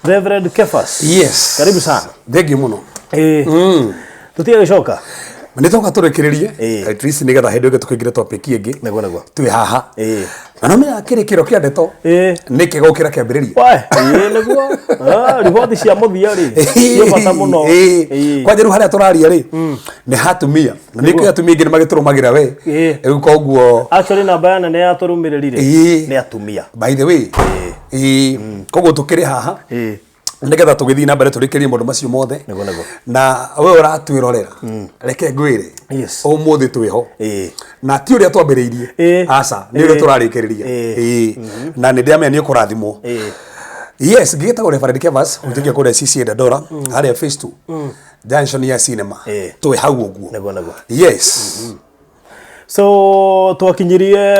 Reverend Kefas. Yes. Karibu sana. Thank you muno. Tutia gicoka. Nitoka turekererie. At least nigetha hendo tukigira topic ingi. Negwo. Twi haha. Na menya kirikiro kia ndeto. Niki gukira kiambiriria. Negwo. Riboti cia muthia ri. Cio bata muno. Kwanje ru haria turaria ri. Ni hatumia. Na niki atumia ingi magiturumagira we. Riu koguo. Actually namba yana ne yaturumiririre. Ni atumia. By the way. Koguo tukiri haha. Nigetha tugithii na mbere turikirie mundu macio mothe na we uratwirorera reke ngwire umuthi twiho na ti uria twambiriirie aca ni uria turarikiriria na ni ndiamenya ni ukurathimwo yes gigitagwo Reverend Kefas utingia kure CC Dandora haria phase 2 junction ya cinema twi hau uguo yes so twakinyirie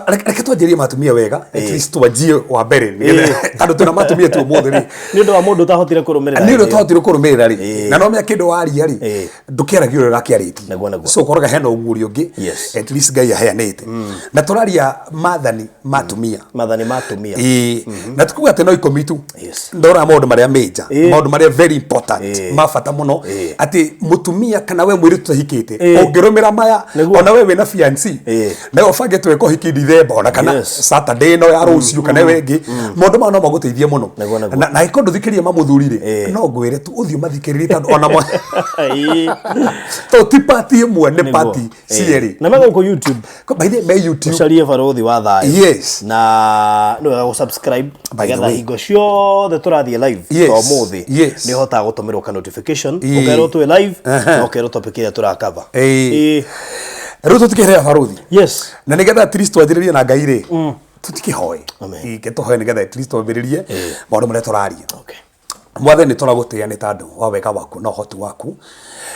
reke twanjirie matumia wega at least twajie wa mbere nigetha andu tuna matumia tu mothe ri ni undu wa mundu tahotire kurumirira ni undu tahotire kurumirira ri na no mya kindu waria ri ndukiaragia uri rakiariti so koroga hena uguri ungi at least ngai aheanite na turaria mathani matumia na tukuga ati no ikomitu ndora maundu maria major maundu maria very important mafata muno ati mutumia kana we mwiri tutahikite ungirumira maya ona we wina fiancé na ufange tweko hiki December ona kana Saturday no ya rucio kana wengi mundu ma no maguteithie muno na ikondo thikirie mamuthurire no ngwire tu uthio mathikiririe tandu ona mo to ti party imwe ne party cieri na mego ku YouTube by the way YouTube ucarie barothi wa thai na no ga subscribe getha hingo ciothe turathie live to muthi ni hota gutumirwo ka notification ukerwo twi live no kerwo topic ya turakava Rĩu tũtikĩhera barothi. Yes. Na nĩgetha at least twajĩrĩrie na Ngai rĩ. Tũtikĩhoe. Ike tũhoe nĩgetha at least twambĩrĩrie maũndũ marĩa tũraria. Okay. Mwathani tũragũtĩĩa nĩ tondũ wa wega waku na ũhoti waku.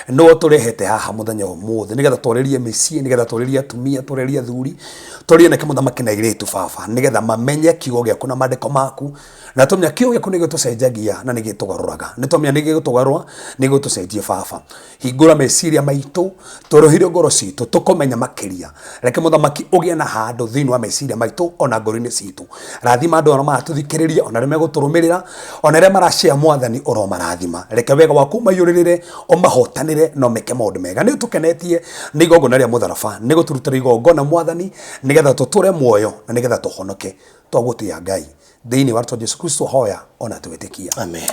No tũrehete haha mũthenya ũmũthĩ nĩgetha tũrĩrie mĩciĩ nĩgetha tũrĩrie atumia tũrĩrie athuri tũrĩrie nake mũthamaki na airĩtu baba nĩgetha mamenye kiugo gĩaku na maandĩko maku na tũmenya kiugo gĩaku nĩ gĩtũcenjagia na nĩ gĩtũgarũraga nĩ tũmenya nĩ gĩtũgarũra nĩ gĩtũcenjia baba hingũra meciria maitũ tũrũhire ngoro citũ tũkũmenya makĩria reke mũthamaki ũgĩe na handũ thĩinĩ wa meciria maitũ ona ngoro-inĩ citũ rathima andũ arĩa maratũthikĩrĩria ona arĩa megũtũrũmĩrĩra ona arĩa marashare mwathani oromarathima reke wega waku maiyũrĩrĩre omahotanĩre no meke maũndũ mega nĩ tũkenetie nĩ igongona rĩa mũtharaba nĩ gũtũrutĩra igongona mwathani nĩgetha tũtũre muoyo na nĩgetha tũhonoke twagũtĩĩa Ngai thĩinĩ wa Yesu Kristo hoya ona twĩtĩkia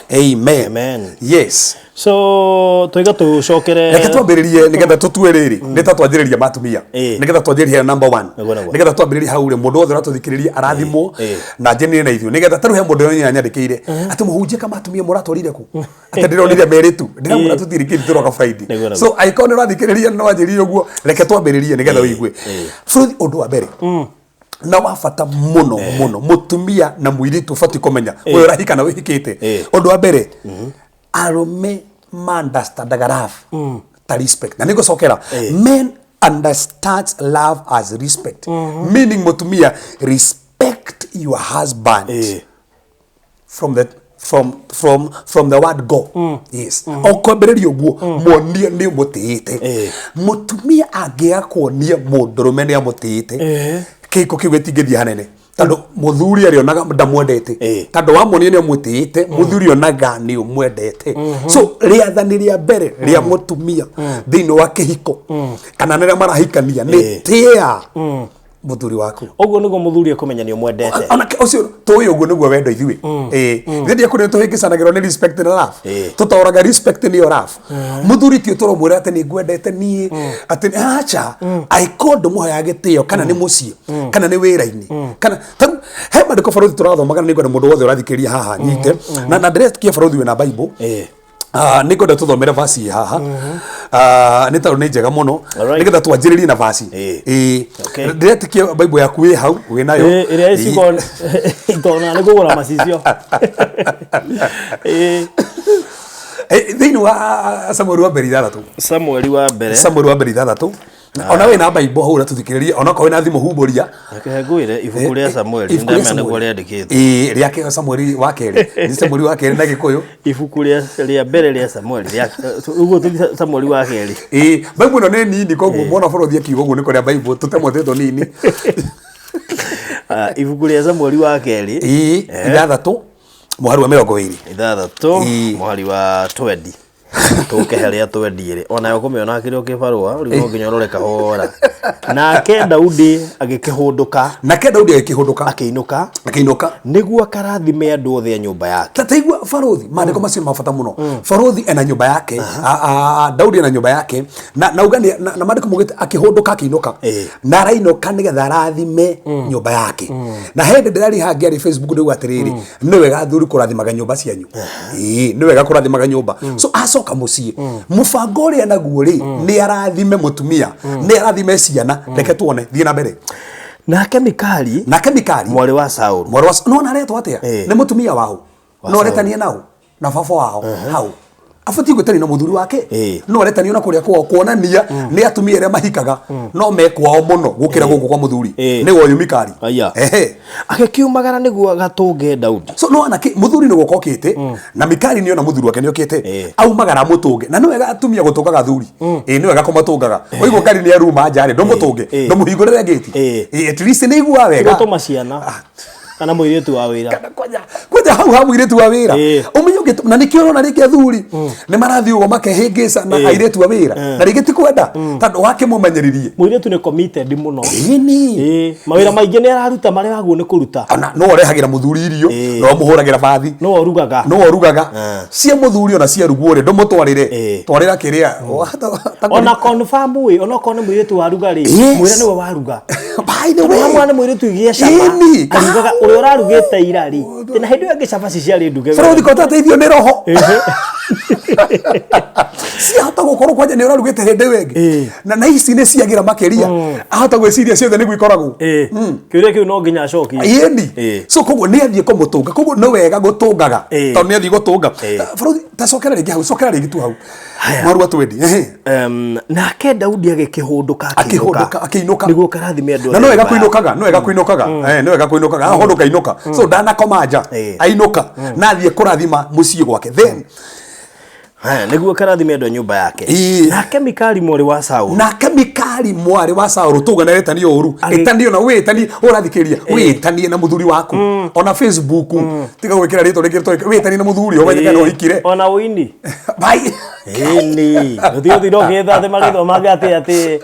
amen yes so toiga tucokere reke twambĩrĩrie nĩgetha tũtue rĩrĩ nĩ ta twanjĩrĩria matumia nĩgetha twanjĩrĩrie number 1 nĩgetha twambĩrĩrie hau rĩ mũndũ wothe ũratũthikĩrĩria arathimwo na njenire na ithuĩ nĩgetha tarũ he mũndũ ũyũ nyandĩkĩire atĩ mũhunjie kama atumia mũratwarire ku atĩ ndĩronire meritu ndĩramũra tũtirikĩri tũroka Friday so icon ũrathikĩrĩria no wanjĩrĩrie ũguo reke twambĩrĩrie nĩgetha ũigue bũrũri ũndũ wa mbere na wafata muno mutumia na muiritu fati komenya we urahika na wihikite undu wa mbere arume mandastandaga love ta respect na nigocokera men understand love as respect meaning mutumia respect your husband from the word go yes okwambĩrĩria ũguo muonie nĩ mũtĩĩte mutumia angĩaga kuonia mũndũrũme nĩ amũtĩĩte kiko kiwe tigithia hanene tando muthuri arionaga ndamwendete tando wamuonia ni amwitiite muthuri onaga ni umwendete so riathani ria mbere ria mutumia thini wa kihiko kana nere marahikania ni tia muthuri waku oguo niguo muthuri akumenya ni umwendete ona ucio toyo oguo niguo wendo ithui thindi akuri tuhingicanagirwo ni respect na love tutoraga respect ni love muthuri ti turomwira ati ni ngwendete ni ati acha aikondo muhoya gitio kana ni mucie kana ni wira-ini kana he mandiko barothi turathomaga ni ngwenda mundu wothe urathikiria haha nyite na ndĩretikia barothi wina Bible nĩngwenda tũthomere vasi haha nĩ tondũ nĩ njega mũno nĩgetha twanjĩrĩrie na vasi ndĩretikia Bible yaku wĩ hau wĩ nayo ĩrĩa ĩcikona itona nĩ kũgũra macicio thĩinĩ wa Samueli wa mbere 3 Samueli wa mbere 3 ona we na Bible hau ũratũthikĩrĩria ona ko na thimũ humburia ngwĩre ibuku rĩa Samueli ndamenya nĩguo rĩandĩkĩtwo rĩa Samueli wa kerĩ ni Samueli wa kerĩ na Gĩkũyũ ibuku rĩa mbere rĩa Samueli uguo tu Samueli wa kerĩ Bible no nĩ nini koguo mwana bũrũthi akiuga ũguo nĩ kũrĩa Bible tũtemwethetwo nini ibuku rĩa Samueli wa kerĩ 3 Muhari wa 20 muhari wa 20 tuke haria twendire ona yo kumiona kiri ukibarua uri no nginya urore kahora nake Daudi agikihunduka akiinuka niguo akarathime andu othe a nyumba yake tataigua Farothi maandiko macio mabata muno Farothi ena nyumba yake Daudi ena nyumba yake na ugani na maandiko mugite akihunduka akiinuka na rainoka nigetha arathime nyumba yake na hende ndirari hangi ari Facebook ndigu atiriri ni wega thuri kurathimaga nyumba cianyu ni wega kurathimaga nyumba so acoka mucii mubango uri naguo ri ni arathime mutumia ni arathime ciana reke tuone thie na mbere nake Mikali mwari wa Saul no na retwa atia ni mutumia wao no retania nao na baba wao hau afati gwetani na muthuri wake no retani ona kuria kwa kuonania ni atumia ria mahikaga no mekwao muno gukira guku kwa muthuri ni woyu Mikali agikiumagara niguo agatunge Daudi so no anake muthuri ni gukokite na Mikali ni ona muthuri wake ni okite aumagara mutunge na no wega atumia gutungaga thuri ni wega kumatungaga oigo Mikali ni aruma njari ndo mutunge ndo muhingurire gate at least ni igua wega gutuma ciana kana muiretu wa wira kwaja hau muiretu wa wira umenye na nikio na rike thuri ni marathi ugo makehingisa na airetu wa wira na rike tikwenda tondu wake mumenyeririe muiretu ni committed muno ni mawira maingi ni araruta mari waguo ni kuruta ona no orehagira muthuri irio no muhuragira bathi no orugaga cia muthuri ona cia ruguore ndo mutwarire twarira kiria ona confirm we ona kone muiretu wa ruga ri muira niwe waruga by the way mwana muiretu igia shaba arugaga uri urarugite irari tena hindu yangi shaba ciari nduge Farothi kota teithio ni roho si hata gukoro kwaje ni urarugite hinde wengi na ici ni ciagira makeria ahota gwiciria ciothe ni gwikoragwo kiuria kiu no nginya acoki so koguo ni athie kumutunga koguo no wega gutungaga tondu ni athie gutunga Farothi tacokera ringi hau cokera ringi tu hau mwaru wa twendi nake Daudi agikihunduka akiinuka niguo karathime andu na no wega kuinukaga no wega kuinukaga ahonduka inuka so dana komanja ainuka na athie kurathima mucii gwake then niguo karathime andu a nyumba yake nake Mikali mwari wa Saul tuga na retani oru etani ona wetani urathikiria wetani na muthuri waku ona Facebook tiga gwikira rito rikirito wetani na muthuri omenye no hikire ona wini bai ni ndio thiro getha the magitho magate ati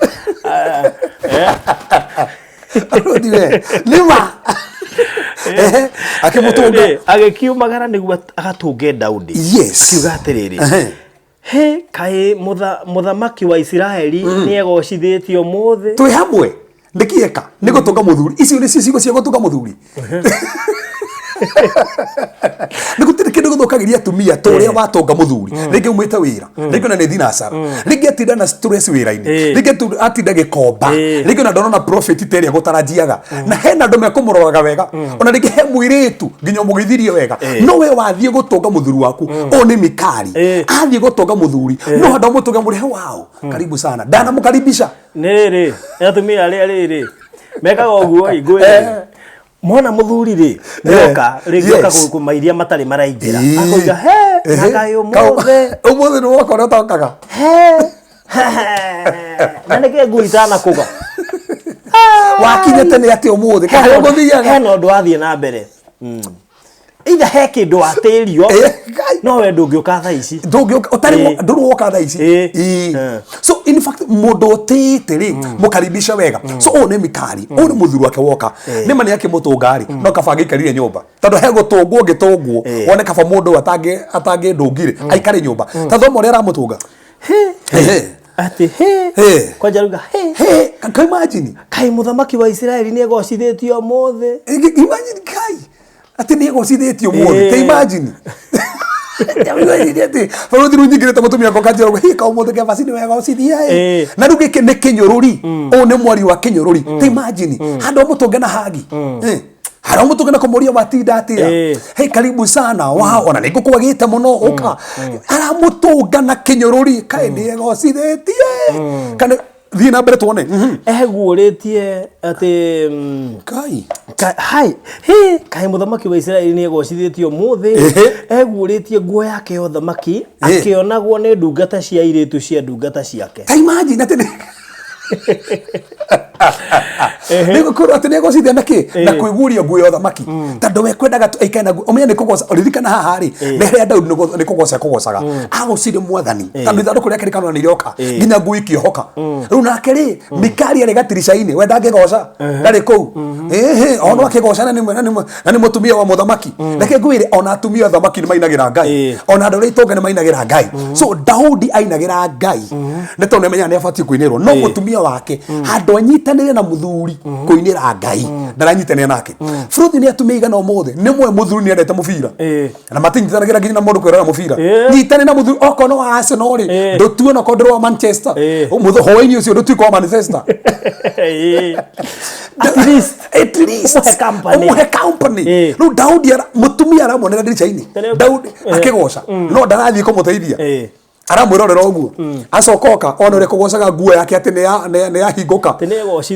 ndiwe lima akimutunga agikiumagara niguo agatunge Daudi kiuga atiriri kai muthamaki wa Israeli ni egocithitio muthe twi hamwe ndikieka ni gutunga muthuri icio ni cicio cia gutunga muthuri nikutire kindu guthukagiria atumia toria watonga muthuri ringi umite wira ringi na nethi nasara ringi atinda na stress wira-ini ringi atinda gikomba ringi na ndona prophet teria gutarajiaga na hena ndu mekumuraga wega ona ringi he muiretu nginya mugithirie wega no we wathie gutunga muthuri waku o ni Mikali athie gutunga muthuri no ndo mutunga muri wao karibu sana dana mukaribisha niri atumia riri mekaga oguo igwe mwana muthuri ri nioka kumairia matari maraingira akoiga nakayo umuthe no wakora tokaga na nike nguitana kuga wakinyete ni ati umuthe kahe nguthiaga no ndo athie na mbere Either heke ndo atirio no we ndungioka tha ici ndungioka utari nduruoka tha ici so in fact mundu tete ri mukaribisha wega so one Mikali one muthuru wake woka ni mani yake mutungari no kabangi karire nyumba tondu he gutungwo gitungwo one kaba mundu atange ndungire aikare nyumba tathomo uri aramutunga ati kwa jaruga kai imagine kai muthamaki wa Israeli ni egocithitio mothe imagine kai ati ni egocithitio mothe kai imagine Farothi runyigirete mutumia ko kanjero hika umuthe ke basini wega ucithia na ruge ke ne kinyoruri o ne mwari wa kinyoruri te imagine hando mutunge na hagi haro mutunge na komoria matinda atia hey karibu sana wao ona niko kwagite muno uka ara mutunga na kinyoruri kai ni egocithitio kana thina mbere tuone eguuritie ati kai kai muthamaki wa Israeli ni egocithitio muthi eguuritie nguo yake yo thamaki akionagwo ni ndungata cia iritu cia ndungata ciake kai imagine ati Niko kuro ati nego cithia naki na kwiguria nguo ya thamaki tando we kwendaga aikana omenya ni kugoca uririkana haha ri nere Daudi ni kugocaga agucire mwathani tando ithanduku riake rikano ni rioka nginya nguo ikiohoka riu nake ri Mikali ari gatirica-ini we ndangigoca ndari kuu ono akigoca na ni mutumia wa muthamaki reke ngwire ona atumia thamaki ni mainagira Ngai ona andu ria itonga ni mainagira Ngai so Daudi ainagira Ngai ni tondu menya ni abati kuinirwo no mutumia wake handu anyitanire na muthuri kuinira Ngai ndaranyitanire nake Fruthi ni atumia igana omothe ni mwe muthuri ni endete mubira na matinyitanagira nginya na mundu kwirora mubira nyitane na muthuri okono wa Arsenal ri ndutuo na kodro wa Manchester mutho hoini ucio ndutuo wa Manchester at least umuhe company no Daudi mutumia aramonera ndirica-ini Daudi akigoca no ndarathii kumuteithia aramwirorera uguo acokoka ona uri kugocaga nguo yake ati ni yahinguka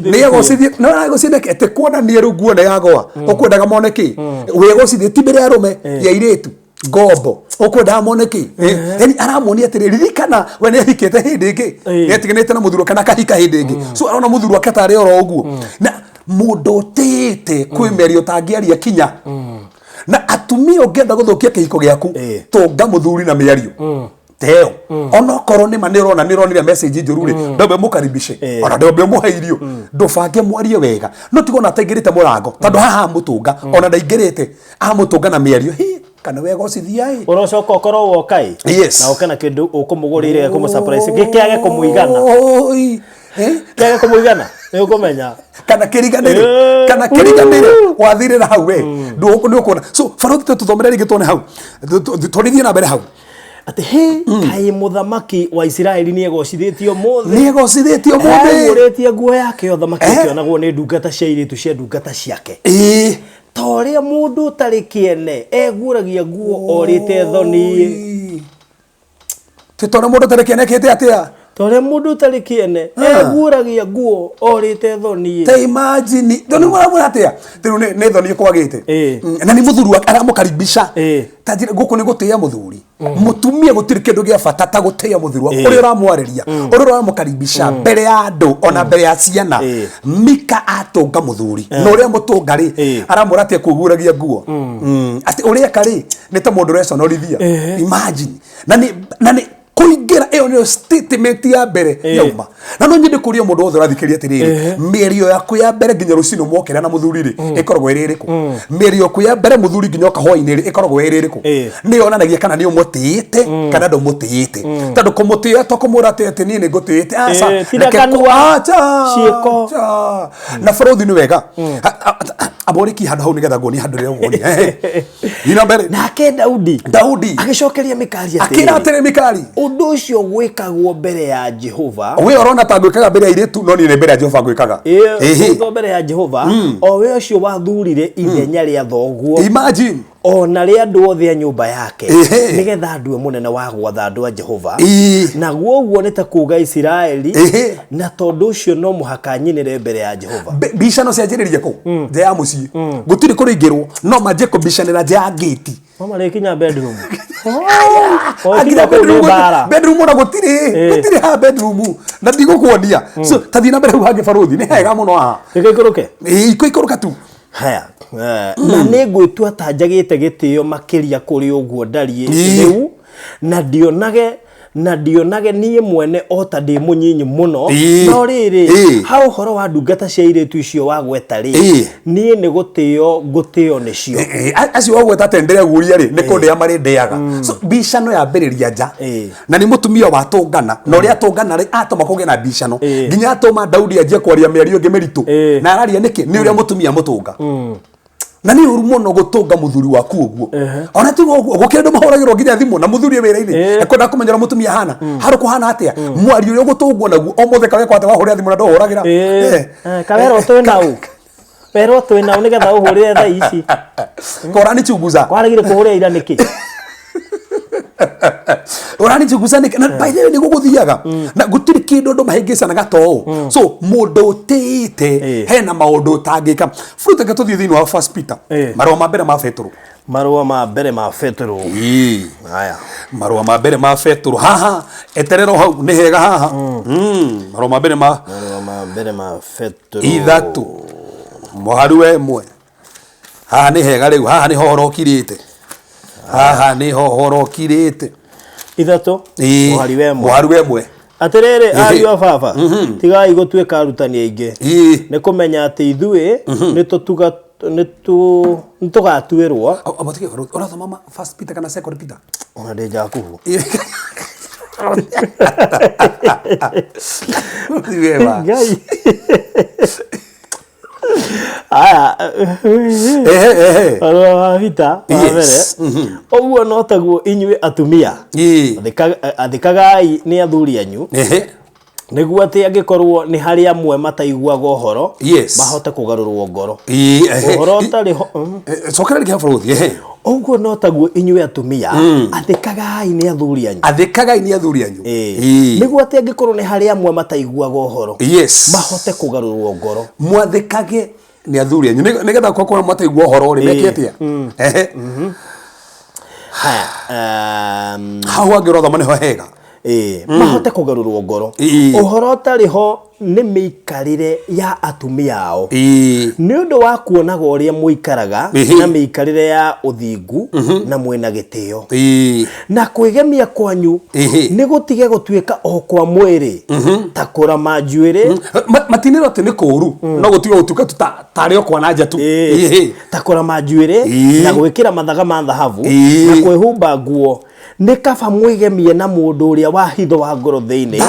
ni yagocithie no aragocithie ati kuonania riu nguo ni yagoa ukwendaga moneki wegocithie ti mbere ya rume ya iritu ngombo ukwendaga moneki yani aramonia ati ririkana we ni ahikite hindi ingi yetiganite na muthuro kana kahika hindi ingi so arona muthuro akatari oro uguo na mundu tete kwimerio tangiaria kinya na atumia ungenda guthukia kihiko giaku tunga muthuri na miario teo ono korwo ni manirona nironire message njuru ri ndombe mukaribishe ona ndombe muhairio ndubange mwarie wega no tigona ataingirite murango tondu haha mutunga ona ndaingirite amutunga na miario kana wega ucithia urocoka ukorwo wokai na ukena kindu ukumugurire kumu surprise gikiage kumuigana kiage kumuigana ni ukumenya kana kiriganire wathirira hau we ndu ukona so Faruthi tuthomere ringi tuone hau twithie na mbere hau ati kai muthamaki wa Israeli ni egocithitio mothe uretie nguo yake yo thamaki kionagwo ni ndungata cia iritu cia ndungata ciake toria mundu tari kiene eguragia nguo orite thoni titore mundu tari kiene kete atia toria mundu tari kiene eguragia nguo orite thoni te imagine thoni mwana atia tiru ni thoni kwagite na ni muthuru aramukaribisha tajira guku ni gutia muthuri mutumia gutiri kindu gia bata ta gutia muthuru uri uramwariria uri uramukaribisha mbere ya andu ona mbere ya ciana Mika atunga muthuri no uri mutunga ri aramuratia kuguragia nguo ati uri akari ni ta mundu resonolithia imagine na ni kuingira iyo ni statement ya mbere yauma na no nyinde kuria mundu wothe rathikiria atiriri mierio yaku ya mbere nginya rucino mwokera na muthuri ri ikoragwo iririku mierio yaku ya mbere muthuri nginya kahoi-ini ri ikoragwo iririku ni yonanagia kana ni umutiite kana ndumutiite tondu kumutia to kumurate ati ni ngutiite ciiko na Faruthi ni wega aboriki handu hau nigetha ngoni handu ria ngoni ina mbere nake Daudi agicokeria Mikali akira atere Mikali undu ucio gwikagwo mbere ya Jehova we orona ta gwikaga mbere ya iritu no ni mbere ya Jehova gwikaga mbere ya Jehova o we ucio wathurire ithenya ria thoguo imagine ona ria andu othe a nyumba yake nigetha andu munene wa gwatha andu a Jehova na guo ni ta kuga Israeli na tondu ucio no muhaka nyinire mbere ya Jehova bicano cianjiririe ku nje ya mucii gutiri kuringirwo no manje kubicanira nje ya gate mama rekinya bedroom bedroom na gutiri ha bedroom na ndigukuonia so tathi na mbere hange Faruthi ni hega muno ha ikaikuruke ikuruka tu haya na nĩ ngwĩtua ta njagĩte gĩtĩo makĩria kũrĩ ũguo ndariĩ rĩu na ndionage niĩ mwene ota ndĩ mũnyinyi mũno no rĩrĩ ha ũhoro wa ndungata cia airĩtu icio wa gweta rĩ niĩ nĩ gũtĩo nĩcio acio wagweta tendere guria rĩ nĩ kũndĩa marĩ ndĩaga so bicano ya mbĩrĩria nja na nĩ mũtumia wa tũngana na ũrĩa tũngana rĩ atũma kũgĩa na bicano nginya atũma Daudi anjie kwaria mĩario ĩngĩ mĩritũ na araria nĩkĩ nĩ ũrĩa mũtumia mũtũnga na ni uru muno gutunga muthuri waku uguo ona tu gukindu mahoragirwo nginya thimu na muthuri wira-ini ekwenda kumenyera mutumia hana haru kuhana atia mwari uria gutungwo naguo o mothe kawe kwate wahurira thimu na ndohuragira kawero twi nau nigetha uhurire thaa ici korani chunguza kwaragire kuhuria ira niki Orani chugusane na by the way ni guguthiaga na gutiri kindu ndo mahingicanaga to so mundu utite hena maundu tangika fruta gatuthie thini wa First Peter marwa mambere ma Petro marwa mambere ma Petro haya marwa mambere ma Petro haha eterero hau ni hega haha marwa mambere ma Petro ithatu muharu emwe haha ni hega riu haha ni horokirite haha ni horokirite ithatu muharu emwe aterere ario baba tigai gutweka arutani ainge ni kumenya ati ithue ni tutuga ni tugatuirwo abatige ora mama First Peter kana Second Peter ona ndeja kuhu ngai aya vita avere oguo no taguo inyue atumia athikagai ni athuri anyu niguo ati angikorwo ni hari amwe mataiguaga uhoro mahote kugarurwo ngoro uhoro tari ho sokera ri gafrothi oguo no taguo inyue atumia athikagai ni athuri anyu niguo ati angikorwo ni hari amwe mataiguaga uhoro mahote kugarurwo ngoro mwathikage ni athuri anyu nigetha kwa mataigua uhoro ri meketia hawa ngirotha mane ho hega mahote kugarurwo ngoro uhoro tari ho ni miikarire ya atumia ao ni undu wa kuonaga uria muikaraga na miikarire ya uthingu na mwena gitio na kwigemia kwanyu ni gutige gutwika o kwa mwiri ta kurama njuire matiniro ati ni kuru no gutiga gutuka tari okwa na njatu ta kurama njuire na gwikira mathaga ma thahabu na kwihumba nguo ni kaba mwigemie na mundu uria wa hitho wa ngoro thiini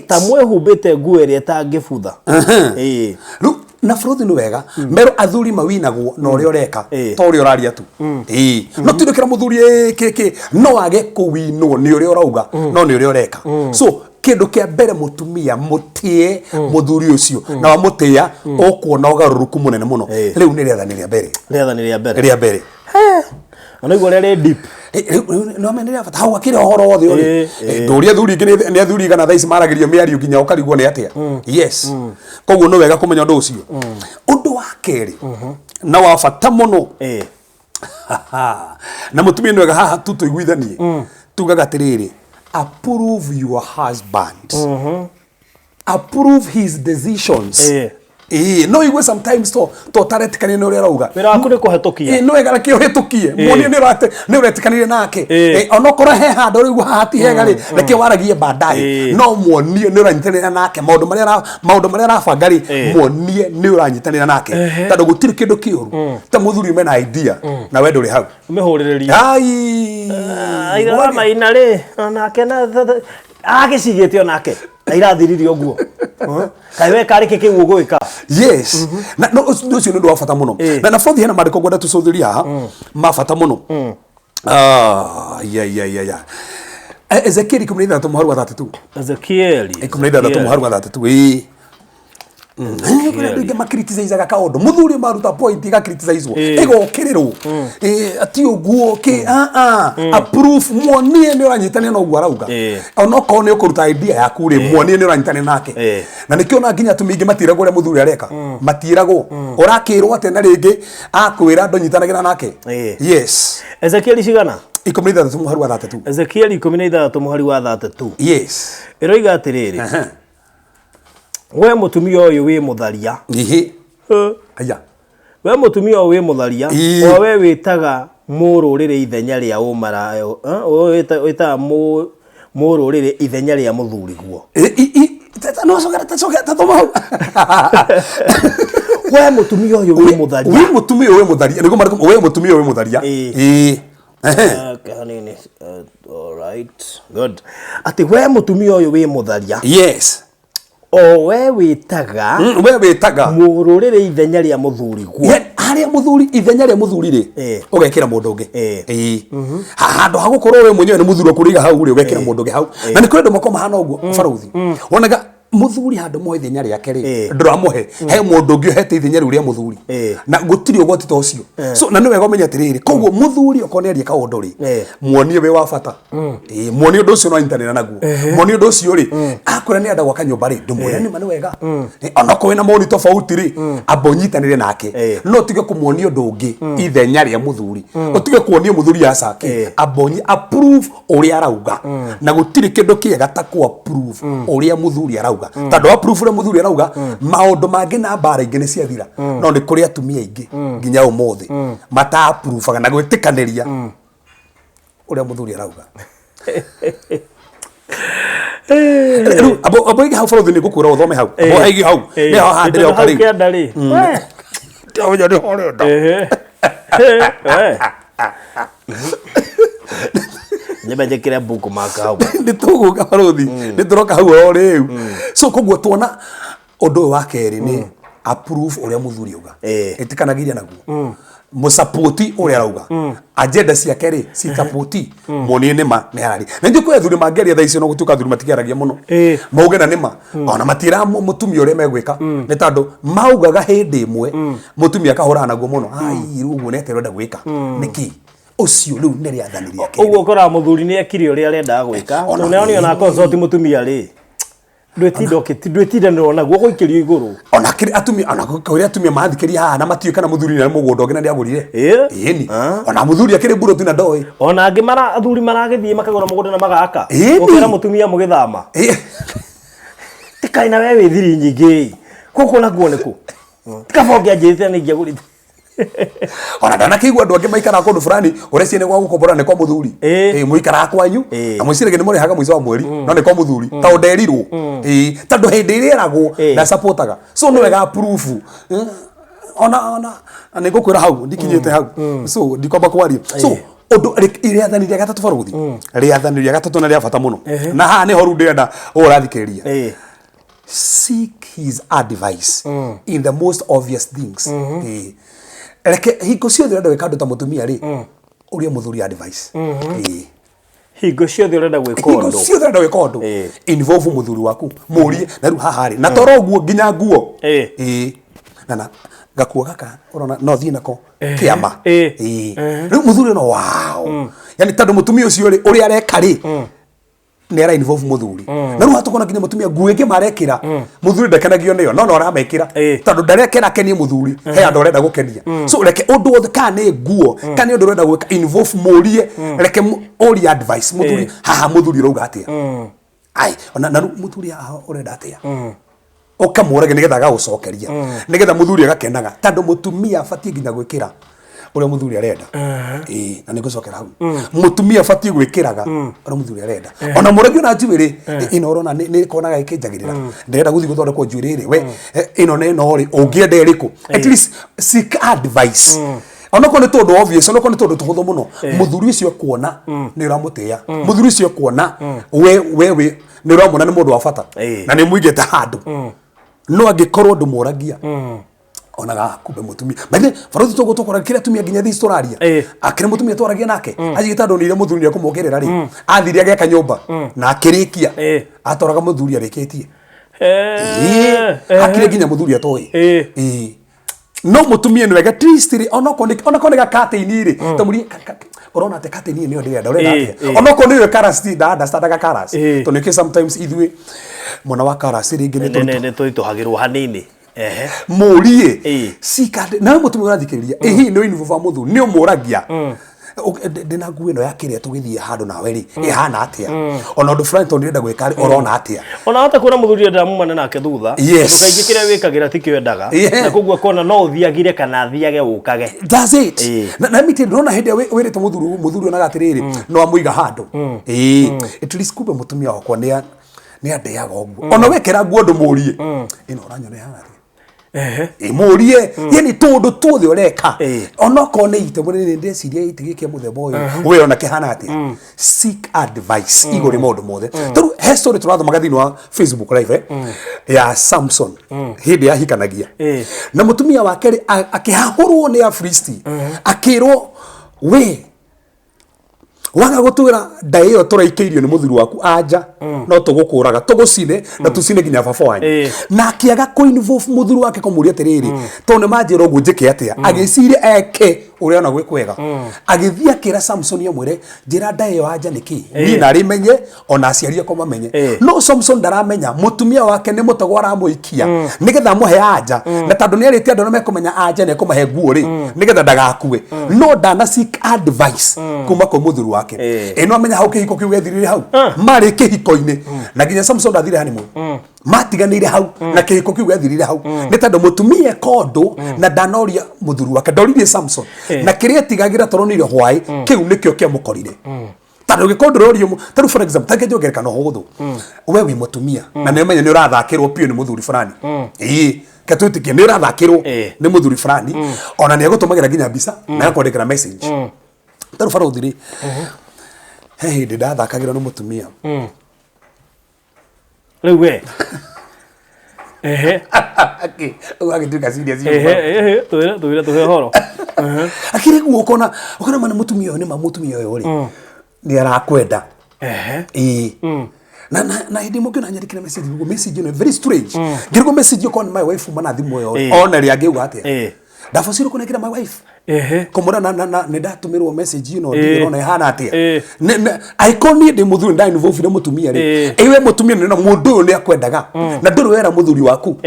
ta mwehumbite nguo iria tangibutha ru na fruthi ni wega mero athuri mawinagwo no uri ureka to uri uraria tu no tindukira muthuri keke no age kuwinwo ni uri urauga no ni uri ureka so kindu kia mbere mutumia mutie muthuri ucio na wa mutia okuona ugaruruku munene muno riu ni riathani ria mbere ona igwa ria deep no menderea fata hau akire horo wothe uri nduria thuri ngine ni athuri gana thaisi maragirio miario nginya ukarigwo ni atia koguo no wega kumenya ndu ucio undu wa keri na wa fata muno na mutumia no wega haha tu tuiguithanie tugaga tiriri approve your husband approve his decisions no igwe sometimes to taretikane no rauga wira waku ni kuhetokia no ega ki uhetokie moni ni uretikanire nake onokora he hando riu hati hega ri reke waragie baadaye no muonie ni uranyitanira nake maundu maria arabanga ri muonie ni uranyitanira nake tando gutiri kindu kiuru ta muthuri mena idea na we nduri hau mihuririria ai mama inari nake na agicigite onake irathiririe oguo kai we kari keke ugwika na no ucio ndu wafata muno na fothi hena mariko gwenda tucuthiria mafata muno Ezekiel 13 muharu wa 32 Ezekiel 13 muharu wa 32 kuna ndu makriticize ga kaundu muthuri maruta point ga criticizewo igokirirwo ati uguo ki approve muonie ni uranyitania no guarauga onoko ni ukuruta idea yaku ri muonie ni uranyitania nake na nikiona nginya tumingi matiragwo ria muthuri areka matiragwo urakirwo ate na ringi akwira ndonyitanagira nake Ezekiel cigana 13 muharu wa 33 Ezekiel 13 muharu wa 33 iroiga atiriri we mutumia uyu wi mutharia aya we mutumia uyu wi mutharia o we witaga mururire ithenya ria umarayo wita mururire ithenya ria muthuri guo no sogera tatomo we mutumia uyu wi mutharia we mutumia uyu wi mutharia nigo mariko we mutumia uyu wi mutharia kanini all right good ati we mutumia uyu wi mutharia o we witaga mururire ithenya ria muthuri guo haria muthuri ithenya ria muthuri ri ugekira mundu ungi handu hagukorwo we mwenyewe ni muthuri kuriga hau ri ugekira mundu ungi hau na ni kwendu mako mahana uguo faruthi wonaga muthuri handu moe ithenya riake ri nduramuhe he mundu ungi ohete ithenya riu ria muthuri na gutiri ugoti ta ucio so na niwe gomenya atiriri koguo muthuri okoneria kaundu ri muonie we wa bata muonie undu ucio no internet naguo muonie undu ucio ri akura ni anda gwaka nyumba ri ndumwira ni mani wega ona ko wina moni tofauti ri abonyitanire nake no tige kumuonia undu ungi ithenya ria muthuri utige kuonia muthuri acake abonyi approve uria arauga na gutiri kindu kiega ta ku approve uria muthuri arauga tando approve uria muthuri arauga maundu mangi na bara ingi ni ciathira no ni kuri atumia ingi nginya umuthi mata approve na gwitikaniria uria muthuri arauga abo igi hau borothi ni ngukura uthome hau abo igi hau ni ho handire o kari kiandari oja ni horenda nyebeje kire buku maka hau ni tuguka borothi ni turoka hau o riu so koguo tuona undu wa keri ni approve uria muthuri uga itikanagiria naguo musapoti uria arauga agenda ciake ri si sapoti moni nima ni harari na ndi ko thuri mangeria tha icio no gutuka thuri matigeragia muno mauge na nima ona matira mutumia uria megwika ni tando maugaga hindi imwe mutumia kahura naguo muno ai uguo nete renda gwika niki ucio riu ni riathani riake uguo kora muthuri ni ekire uria arenda gwika no ni ona consult mutumia ri ndwetida ndona guo guikirio iguru ona kiri atumia ona kuria atumia mathikeria haha na matiyo kana muthuri na mugunda ngina ndiagurire ni ona muthuri akiri buro tina ndoi ona angi mara athuri maragithie makagora mugunda na magaka ukira mutumia mugithama tikaina wewe thiri nyingi kuko na guo niku tikabogia njite ni ngiagurite ona ndana kigwa andu angi maikara kundu fulani ureci ni gwa gukombora ni kwa muthuri muikara kwanyu na muicirege ni muri haga mwizo wa mweri no ni kwa muthuri ta underirwo tando hindi iri eragwo na supportaga so no wega approve ona ni gukwira hau ndikinyete hau so ndikomba kwaria so undu iriathani ria gatatu baruthi riathani ria gatatu na ria bata muno na ha ni horu ndenda urathikiriria seek his advice in the most obvious things reke hingo ciothe urenda gwika undu ta mutumia ri uria muthuri advice hingo ciothe urenda gwika undu hingo ciothe urenda gwika undu involve muthuri waku murie na ru haha ri na toro guo nginya nguo na gakuo gaka urona no thie nako kiama riu muthuri no wow yani tando mutumia ucio ri uria areka ri ni ara involve muthuri na ru hatukona kinya mutumia nguo ingi marekira muthuri ndakenagio niyo no aramekira tando ndarekera kenie muthuri he andu urenda gukenia so reke undu wothe kana ni nguo kana undu urenda gwika involve murie reke ori advice muthuri haha muthuri urauga atia ai ona na ru muthuri haha urenda atia ukamurage nigetha gagucokeria nigetha muthuri agakenaga tando mutumia abatie nginya gwikira uria muthuri arenda na nigucokera hau mutumia abatie gwikiraga uria muthuri arenda ona muragi ona njuiri ino urona ni konaga ikinjagirira ndirenda guthii guthondekwo njuiri ri we ino ne no ri ungienda iriku at least seek advice ona ko ni tondu obvious ona ko ni tondu tuhuthu muno muthuri ucio kuona ni uramutia muthuri ucio kuona we ni uramona ni mundu wa bata na ni muigete handu no angikorwo ndumuragia onaga kumbe mutumia maithe baruthi tugukora kira tumia nginya thi storaria akire mutumia twaragia nake ajigita ndo nire muthuri ni kumugerera ri athiria geka nyumba na akirikia atoraga muthuri arikitie akire nginya muthuri atoi no mutumia ni wega tristri onako ni gakate-ini ri tamuri urona te kate-ini ni ndirenda urenda onako ni karasti da understand ga karas to nike sometimes ithwe mona wa karas ringi ni twituhagirwo hanini murie sikade na mutumia urathikiriria hi no involve muthuri ni umuragia ndina nguo ino yakiria tugithie handu nawe ri ihana atia ona ndu fulani to ndirenda gwika ri urona atia ona hata kuna muthuri ndamumana nake thutha ndukaingi kiria wikagira tikwendaga na kugwa kona no uthiagire kana thiage ukage that's it na miti ndona hindi wirite muthuri ona gatiriri no amuiga handu at least kumbe mutumia wakwa ni andeaga oguo ona wekera nguo ndumurie ino uranyone hana murie yani tondu tuothe ureka onako ni ite munene ndeciria itigikia muthemba uyu we ona kihana ati seek advice iguri mundu mothe toru he story turatho magathini wa Facebook live ya Samson hindi ya hikanagia na mutumia wake akihahurwo ni Afilisti akirwo we waga gutwira ndai iyo turaikirio ni muthuri waku anja no tugukuraga tugucine na tucine nginya baba wanyu na akiaga ko involve muthuri wake komuria tiriri tone majira ugu njike atia agiciria eke uria ona gwikwega agithia kira Samson yamwire njira ndai iyo anja niki ni na rimenye ona aciaria ko mamenye no Samson ndaramenya mutumia wake ni mutago aramuikia nigetha muhe anja na tondu ni arite andu mekumenya anja ne kumahe nguo ri nigetha ndagakue no ndana seek advice kuma ko muthuri wake eno amenya hau kihiko kiu gethirire hau mari kihiko-ini na nginya Samson ndathire honeymoon matiganire hau na kihiko kiu gethirire hau ni tondu mutumia kondo na ndanoria muthuri wake ndoririe Samson na kiria tigagira toronire hwai kiu nikio kia mukorire tando gikondororio taru for example take jogerekana huthu we wi mutumia na nemenya ni urathakirwo pio ni muthuri fulani katutike ni urathakirwo ni muthuri fulani ona ni agutumagira nginya mbica na akwandikira message taru faro thiri hey ndathakagira ni mutumia riu we agituka serious tuhe horo akiri guokona mana mutumia ni mutumia uyu ri ni arakwenda na hindi mukio na nyandikira message no very strange ngirgo message yoko my wife mana thimu yo ona ri agiuga atia ndafosiro kunekira my wife komora na ndatumirwo message ino ndirona ihana atia icon ndi muthuri ndai involve mutumia ri ewe mutumia ni na mundu uyu ni akwendaga na nduru wera muthuri waku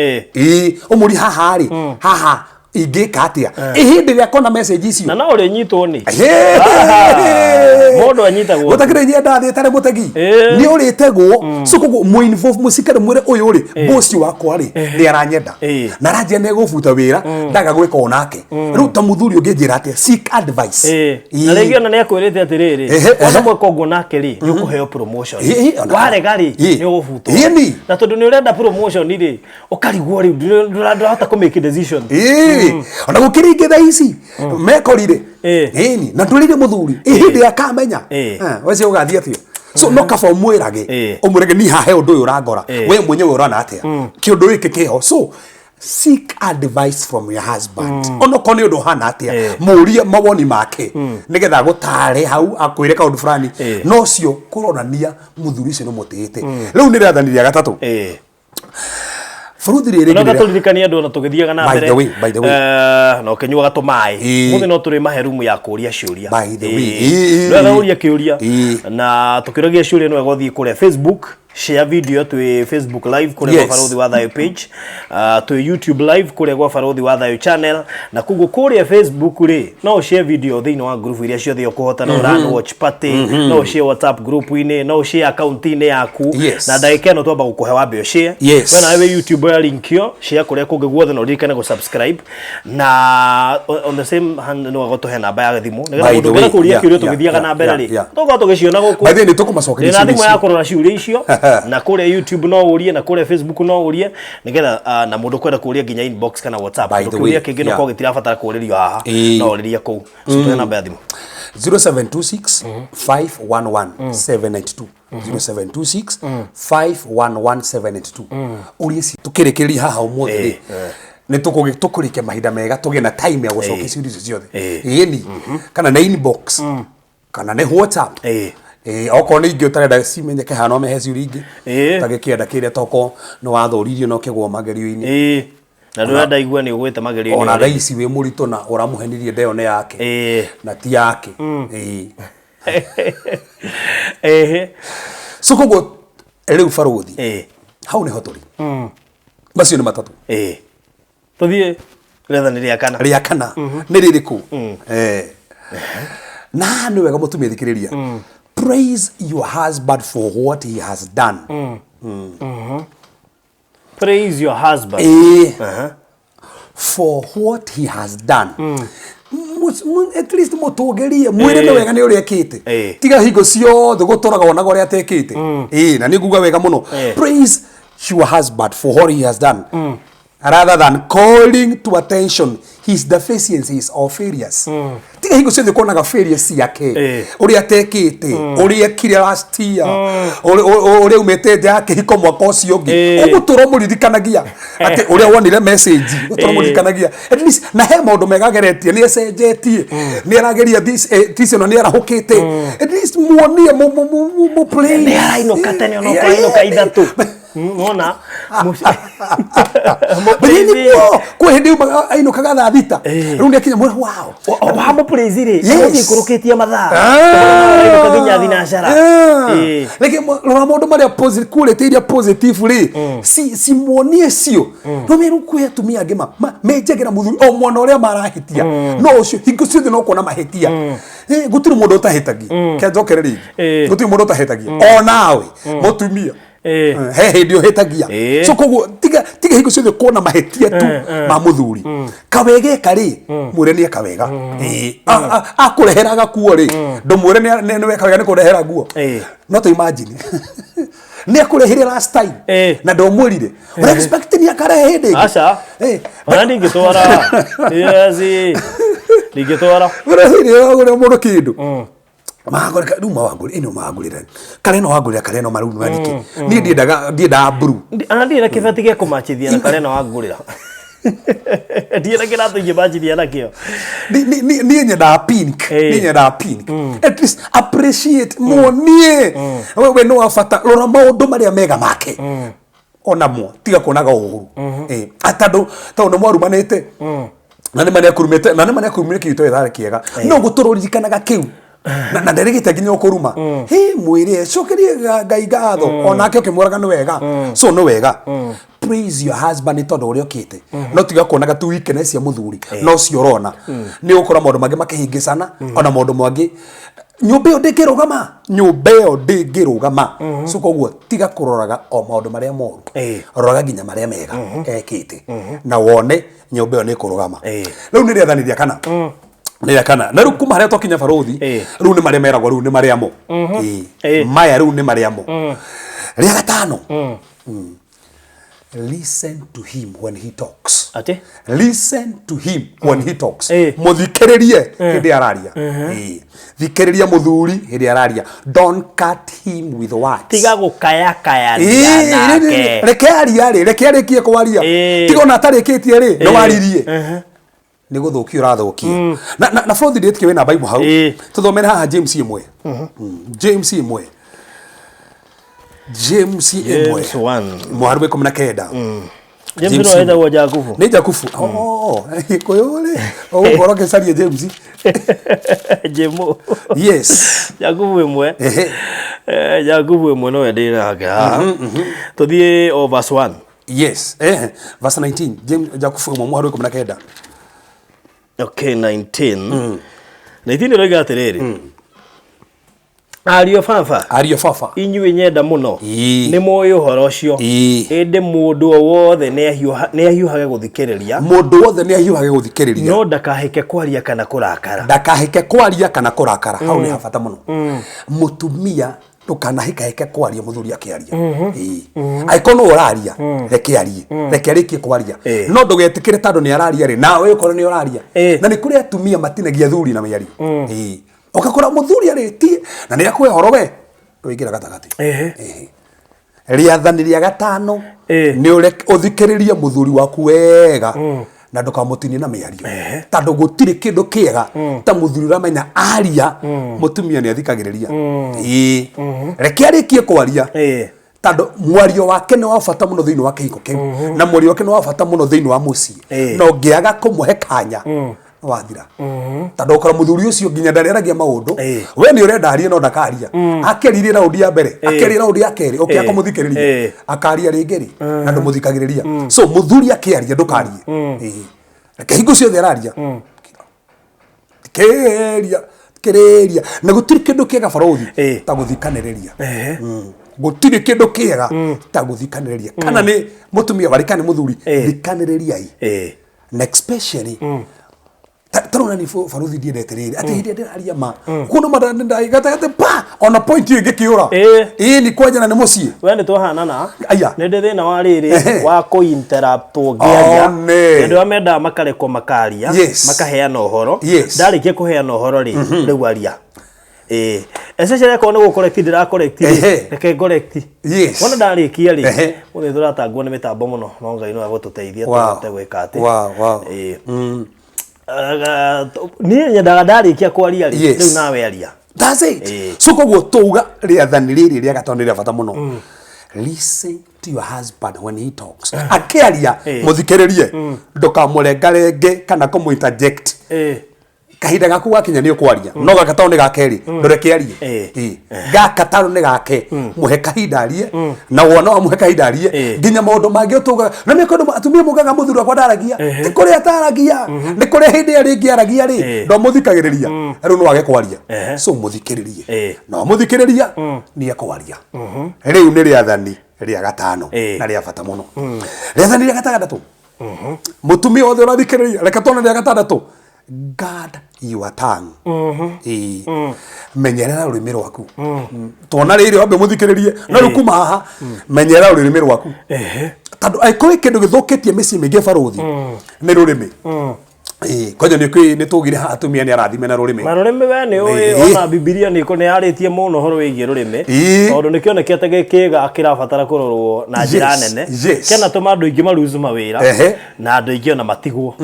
umuri haha ri haha igika atia ihindi ria kona message icio na uri nyitwo ni modo anyitagwo utakire nyenda thi tare mutegi ni uri tegwo suko mu involve musikare mwire uyu uri boss wako ri ni aranyenda na rajia ne gufuta wira ndaga gwika onake riu ta muthuri unginjira atia seek advice na rĩngĩ ona nĩ akwĩrĩte atĩrĩrĩ ona mweka ũguo nake rĩ nĩ ũkũheo promotion warega rĩ nĩ ũgũbutwo na tondũ nĩ ũrenda promotion rĩ ũkarigwo rĩu ndũrahota kũ make decision ona gukiringitha ici mekorire ni na ndurire muthuri ihindi akamenya wese ugathia atia so no kaba umwirage umurege ni hahe undu uyu urangora we mwenyewe urana atia kiundu iki kiho so seek advice from your husband ono koni undu hana atia muria mawoni make nigetha gutare hau akwire kaundu fulani no cio kuronania muthuri ucio no mutite riu ni rathaniria gatatu Fruit riri no gaturirikania andu na tugithiaga na mbere by the way no kenyuaga tumai muthi no turi maherumu ya kuria ciuria by the way no garuria kiuria na tukiragia ciuria no egothi kure Facebook share video to Facebook live kule kwa Farodhi wa Thayo page to YouTube live kule kwa Farodhi wa Thayo channel na kugo kule Facebook ri no share video thino wa group iria ciothe ukuhota na run watch party no share WhatsApp group ine no share account ine yaku na ndaike no twamba gukuhe wambe share wena we YouTube ya link yo share kule kugo guothe no rikane go subscribe na on the same hand no gotohe namba ya thimu nigera mundu ngera kuria kiurio tugithiaga na mbere ri togo tugiciona guku by the way tukumacokeria na thimu ya korora ciuria icio na kule YouTube no urie na kule Facebook no urie nigetha na mundu kwenda kuria nginya inbox kana WhatsApp kuria kingi no ko gitirabatara kuririo haha no uriria ku tuwe namba ya thimu 0726 511 792 0726 511 792 urie si tukirekeria haha umuthi ni tukurike mahinda mega tuge na time ya gucokia ciuria ciothe ni kana na inbox kana na WhatsApp oko ni ingĩ utarenda cimenyeke hano mehe ciuria ingĩ tagĩkĩenda kĩrĩa toko no wathoririo no kĩgwo magerio-inĩ na ndũrenda igua nĩ ũgwĩte magerio-inĩ ona thaa ici wĩ mũritũ na ũramũhenirie ndeo nĩ yake na ti yake so koguo rĩu Farodhi hau nĩho tũrĩ macio nĩ matatũ tũthiĩ rĩathanĩ rĩa kana nĩ rĩrĩkũ na nĩ wega mũtumia thikĩrĩria praise your husband for what he has done. Praise your husband for what he has done. At least mutugerie mwire no wega ni uri ekite tiga hingo ciothe gutoraga ona gore atekite na ni nguga wega muno praise your husband for what he has done rather than calling to attention his deficiencies or failures. Tiga hingo ciothe kuonaga failures ciake uria atekite uria ekire last year uria umete nja yake hiko mwaka ucio ungi uguturo muririkanagia ati uria wonire message uguturo muririkanagia at least na he maundu megageretie ni ecenjetie ni arageria this no ni arahukite at least muonie mu play ni arainoka tene ono kwa inoka ithatu Mona kwa hindi ainokaga thaa thita riu ni akinya mwana wow wamo plaisire ni kurukitia mathaa ainoka ginya thinashara like rora maundu maria positive kurete iria positive ri si muonie cio no meru kuya tumia angima menjegera muthuri o mwana uria marahitia no ucio hingo ciothe no kuona mahitia gutiri mundu utahitagia ke njokereri gutiri mundu utahitagia o nawe mutumia he hindi uhitagia so koguo tiga hingo ciothe kuona mahitia tu ma muthuri kawege kari mwire ni akawega akureheraga kuo ri ndumwire ni wekawega ni kurehera guo no to imagine ni akurehire last time na ndomwirire ura expect ni akarehe hindi acha ona ndingitwara yes ndingitwara ura mundu kindu magoreka ruma waguri ino magurira kareno wagurira kareno marunu maniki ni ndiendaga buru ndiendaga kibati gya kumachithia na kareno wagurira ndiendaga kiratu ingimachithia nakio ni nyenda pink ni nyenda pink at least appreciate muonie wewe no afata rora maundu maria mega make ona mo tiga kuonaga uhuru atando tawo mwarumanite na ni mane akurumite na ni mane akurumire kiito ithare kiega no gutururikanaga kiu na nderigite nginya ukuruma mwire cokerie ngai gatho onake ukimwaraga ni wega so no wega praise your husband tondu uria ukite no tiga kuonaga tu weakness cia muthuri no cio urona ni ukora maundu mangi makihingicana ona maundu mangi nyumba iyo ndingirugama so koguo tiga kuroraga o maundu maria moru roraga nginya maria mega ekite na wone nyumba iyo ni kurugama riu ni riathaniria kana ni kana na riu kuma haria twakinya baruthi riu ni maria meragwo riu ni maria mo maya riu ni maria mo ria gatano listen to him when he talks listen to him when he talks muthikiririe hindi araria thikiriria muthuri hindi araria don't cut him with words tiga gukaya nake reke aria ri reke arikie kwaria tiga ona atarikitie ri no waririe ni guthukia urathukia na Frothy nditike wina Bible hau tuthomera haha James 1 James 1 mwaru 19 James no enda wo Jakubu ni Jakubu koyole ukoroke sari James Jemo yes Jakubu imwe Jakubu imwe no endira haka tuthie o verse 1 yes verse 19 James Jakubu imwe mwaru 19 okay 19 19 roiga atiriri Ario fafa inyuĩ nyenda muno ni moyo uhoro ucio ende mundu wothe ne ahiuhage guthikiriria no ndakaheke kwaria kana kurakara hau ni habata muno mutumia ndukanahika kwaria muthuri akiaria aikono uraria reke arikie kwaria no ndugetikire tando ni araria ri nawe ukoro ni uraria na ni kuri atumia matinagia thuri na miario ukakora muthuri aritie na ni akwe horo we nduingira gatagati riathaniria gatano ni uthikiriria muthuri waku wega na ndukamutinie na miario tando gutiri kindu kiega ta muthuri uramenya aria mutumia ni athikagiriria reke arikie kwaria tando mwario wake ni wa bata muno thiini wa kihiko kiu na mwario wake ni wa bata muno thiini wa mucii no ngiaga kumuhe kanya wathira tando ukora muthuri ucio nginya ndareragia maundu we ni urenda aria no ndakaria akeririe na undi ya mbere akeririe na undi ya keri okay akumuthikiriria akaria ringeri na ndumuthikagiriria so muthuri akiaria ndukarie hingo ciothe araria keria na gutiri kindu kiega Frothy ta guthikaniriria gutiri kindu kiega ta guthikaniriria kana ni mutumia warikane muthuri thikaniririai na especially tarona ni baruthi ndiendete riri ati hindi ndiraria ma kuno madanda igata pa on a point ingikiura ni kwaja na ni mucii we ni twahanana ni ndi thina wa riri wa ku interrupt ngiaria ndio amenda makarekwo makaria makaheana uhoro ndarikia kuheana uhoro ri riu aria essentially yako no correct ndira correct reke correct wona ndarikia ri une turatangwo ni mitambo muno no ngai no agututeithia tuhote gwika ati ni nyendaga ndarikia kwaria ri riu nawe aria. That's it. So koguo tuga riathani riri ria gatonde ria bata muno. Listen to your husband when he talks. Akiaria muthikiririe ndukamurengarenge kana kumu-interject. Kahinda gaku gakinya ni ukwaria no gakatonde gakeri ndoreke arie gakataro ni gake muhe kahinda arie na wona wa muhe kahinda arie nginya maundu mangi utuga na ni kundu atumia mugaga muthuru akwa ndaragia ni kuri ataragia ni kuri hindi ari ngiaragia ri ndo muthikagiriria riu no wage kwaria so muthikiririe no muthikiriria ni akwaria riu ni riathani ria gatano na ria bata muno riathani ria gatandatu mutumia othe urathikiriria reka tone ria gatandatu guard your tongue. Menyerera rurimi rwaku. Tona riri wambe muthikiririe na rukuma haha menyerera rurimi rwaku. Tondu aikore kindu githukitie micii mingi baruthi ni rurimi. Kwaje ni tugire ha atumia ni arathime na rurimi. Na rurimi we ni ona Biblia ni ko ni aritie muno horo wigie rurimi. Tondu ni kionekete gikiga kirabatara kurorwo na njira nene. Kena tuma andu ingi maruzu mawira na andu ingi ona matigwo.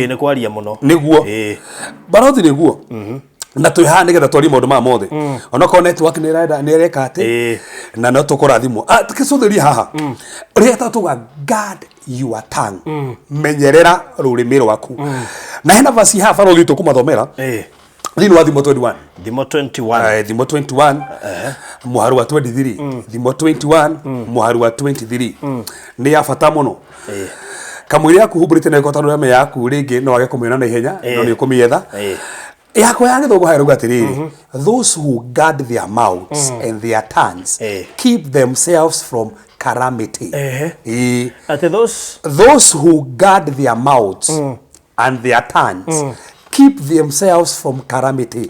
Ni kwaria muno. Niguo. Barothi niguo. Na tuha nigetha twari maundu ma mothe ona ko network ni renda ni reka ati na no tukurathimwo tukicuthiria haha ria tatuga guard your tongue menyerera rurimi rwaku na hena verse haha barothi tukumathomera thini wa Thimo 21 Thimo 21 muharu wa 23 Thimo 21 muharu wa 23 ni ya bata muno kamwiri yaku humburite na ikotano ya yaku ringi no wage kumiona na ihenya no ni kumiyetha yako yange thogo haruga atiriri those who guard their mouths and their tongues keep themselves from calamity. Those who guard their mouths and their tongues keep themselves from calamity.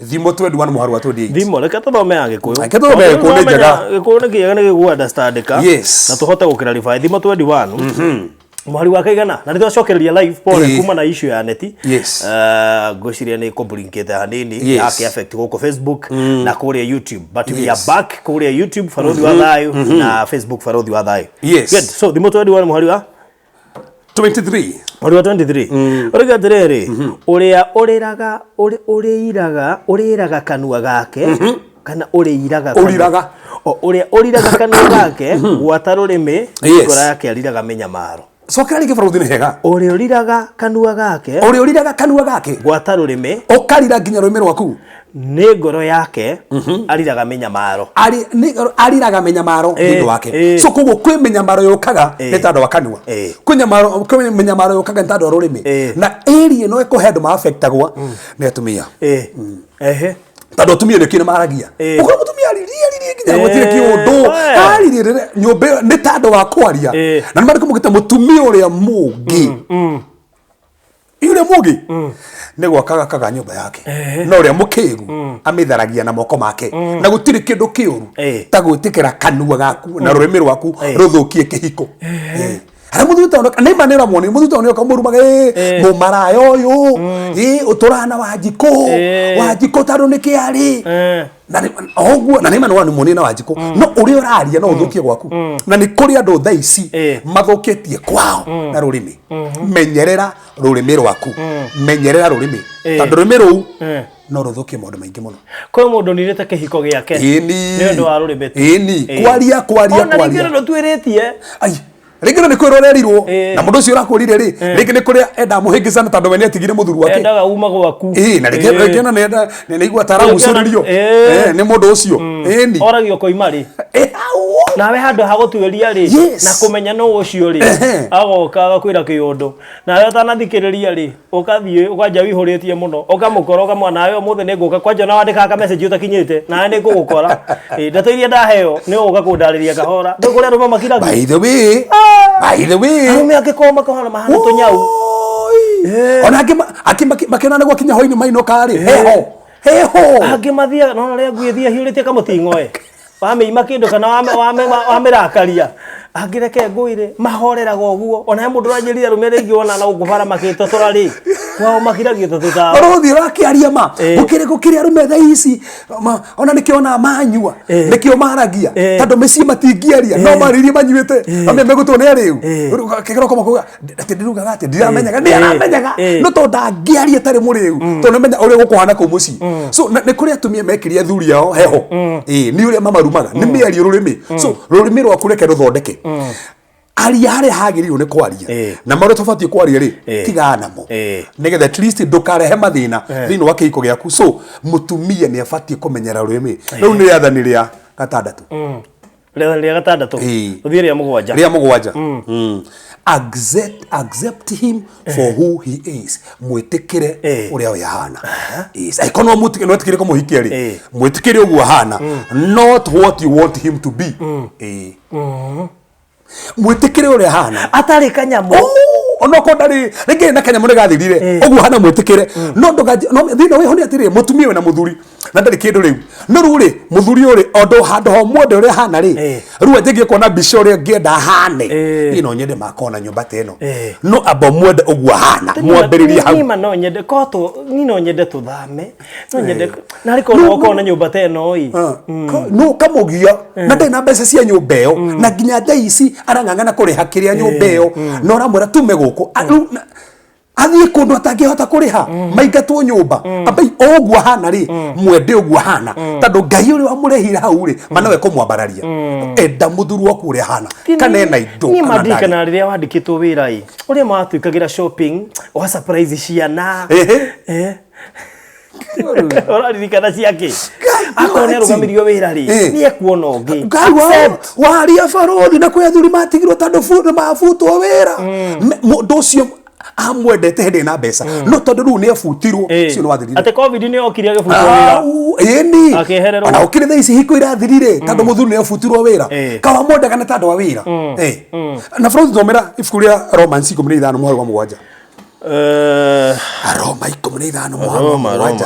Thimo 21 muharu wa 28. Thimo reka tuthome ya gikuyu. Reka tuthome ya gikuyu njega. Gikuyu ni kiega ni gu understandika. Na tuhote gukirarify Thimo 21. Mwari wa kaigana na ndio cokereria live pole kuma na issue ya neti ngociria ni complicated hanini yake affect huko Facebook na kule YouTube but we are back kule YouTube Farodhi wa Thayo na Facebook Farodhi wa Thayo. Good. So Thimo 21 mwari wa 23 mwari wa 23 uriga atiriri uria uriraga kanua gake kana uriraga uria uriraga kanua gake gwata rurimi ngora yake ariraga menyamaro. Sokera rige Farodhi ni hega. Uriraga kanua gake. Gwata rurimi. Ukarira nginya rurimi rwaku. Ni ngoro yake ariraga menyamaro. Ariraga menyamaro ni wake. So kugo kwi menyamaro yokaga ni tando wa kanua. Kwi menyamaro yokaga ni tando wa rurimi. Na area no ikuhendu ma affectagwa ni atumia. Tando atumia ni kina maragia. Ukora mutumia riria nginya gutire kiundu aririre nyumbe ni tando wa kwaria na nimari kumugita mutumia uria mugi yule mugi ni gwakaga kaga nyumba yake no uria mukiru amitharagia na moko make na gutire kindu kiuru ta gwitikira kanua gaku na rurimi rwaku ruthukie kihiko ara muthuta ono kana imanera muone muthuta ono kamurumage mumarayo uyu uturana wajiko taro nikiari na ogwo na nimana wanu muone na wajiko no uri uraria no uthukie gwaku na ni kuri andu tha ici mathuketie kwao na rurimi menyerera rurimi rwaku menyerera rurimi tondu rurimi ruu no ruthukie maundu maingi muno kwa mundu nirete kihiko giake ni undu wa rurimi kwaria ona ngiro twiritie ai ringi ni kwirorerirwo na mundu ucio urakurire ri ringi ni kuria enda muhingicana tondu we ni atigire muthuru wake endaga uma gwaku na ringi na nenda ni igua taragucuririo ni mundu ucio ni oragio koimari nawe handu ha gutuiria ri na kumenya no ucio ri agoka agakwira kiundu nawe utanathikiriria ri ukathie ukanja wihuritie muno ukamukora ukamwana nawe muthe ni nguka kwanja na wandika ka message utakinyite nawe ni ngugukora ndatoiria ndaheo ni uga kundariria kahora ndukuria ruma makira by the way arume akikoma kahana mahana tunyau ona makena na gwakinya hoini maino kari heho angimathia no ria ngwithia hiuritie kamutingoe wameima kindu kana wamerakaria angireke ngwire mahoreraga uguo ona mundu ranjirira rume ringi wona na ugubara makito turari wao makiragio tututa rothi rakiaria ma ukire rume tha ici ona nikiona manyua nikio maragia tando meci matingiaria no maririe manyuite ame megutone riu kigiroko makuga ati ndiruga gati ndiramenyaga no to ndangiaria tari muriu to nemenya uri gukuhana ku muci so ni kuri atumia mekiria thuri yao heho ni uri mamarumaga ni miario rurimi so rurimi rwaku reke ruthondeke aria hare hagirirwo ni kwaria na maro tofatie kwaria ri tigana mo nigetha at least ndukarehe mathina thini wa kiiko giaku so mutumia ni afatie kumenyera rurimi riu ni yathani ria gatandatu ria gatandatu uthie ria mugwanja accept him for who he is mwitikire uria yahana is ikono mutikire ko muhikia ri mwitikire uguo hana not what you want him to be mwitikire uria hana atari kanyamo onoko ndari ringi na kanyamo gathirire uguo hana mwitikire no thina we honi atiri mutumia we na muthuri na ndari kindu riu no ruri muthuri uri ondo hando ho mwende uria hana ri ruwa ngingi kuona bicho uria ngienda hane ino nyende makona nyumba teno no abo mwende uguo hana mwambiriria hau nima no nyende koto nino nyende tuthame no nyende na riko no kuona nyumba teno oi no kamugia na ndena mbeca cia nyumba iyo na nginya ndaici arang'ang'ana kuriha kiria nyumba iyo no ramwira tume guku athie kundu atangihota kuriha maingatwo nyumba abai oguo hana ri mwende oguo hana tando ngai uri wamurehire hau ri manawe kumwambararia enda muthuru waku uri hana kana ena indo ni madika na riria wandikitwo wira i uri matuikagira shopping wa surprise ciana ora ririkana ciake akone rugamirio wira ri ni ekuona ungi waria barothi na kwe thuri matigirwo tando mabutwo wira mundu ucio amwendete hindi na mbeca no tondu riu ni abutirwo cio no wathirire ate covid ni okire agibutwo wira ni ana okire tha ici hiko irathirire tondu muthuri ni abutirwo wira kawa mwendaga na tondu wa wira na Frost thomera ibuku ria Romans 15 muhari wa mugwanja Aroma 15 muhari wa mugwanja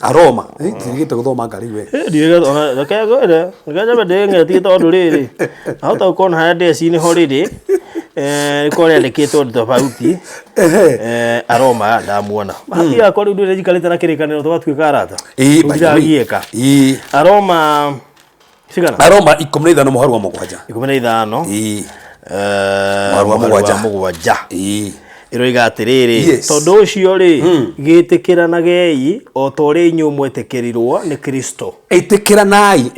Aroma tigite guthoma ngari we ndiga ona rekegore ngaja ndenge tondu riri ahota ukona haya ci ni horiri kore ndikitwo tofauti Aroma ndamuona hathi akwa riu ndire jikarite na kirikaniro twatuika arata ngiagieka Aroma sigana Aroma 15 muhari wa mugwanja 15 muhari wa mugwanja iroiga atiriri tondu ucio ri gitikiranagei o tori inyu mwetikirirwo ni Kristo itikiranai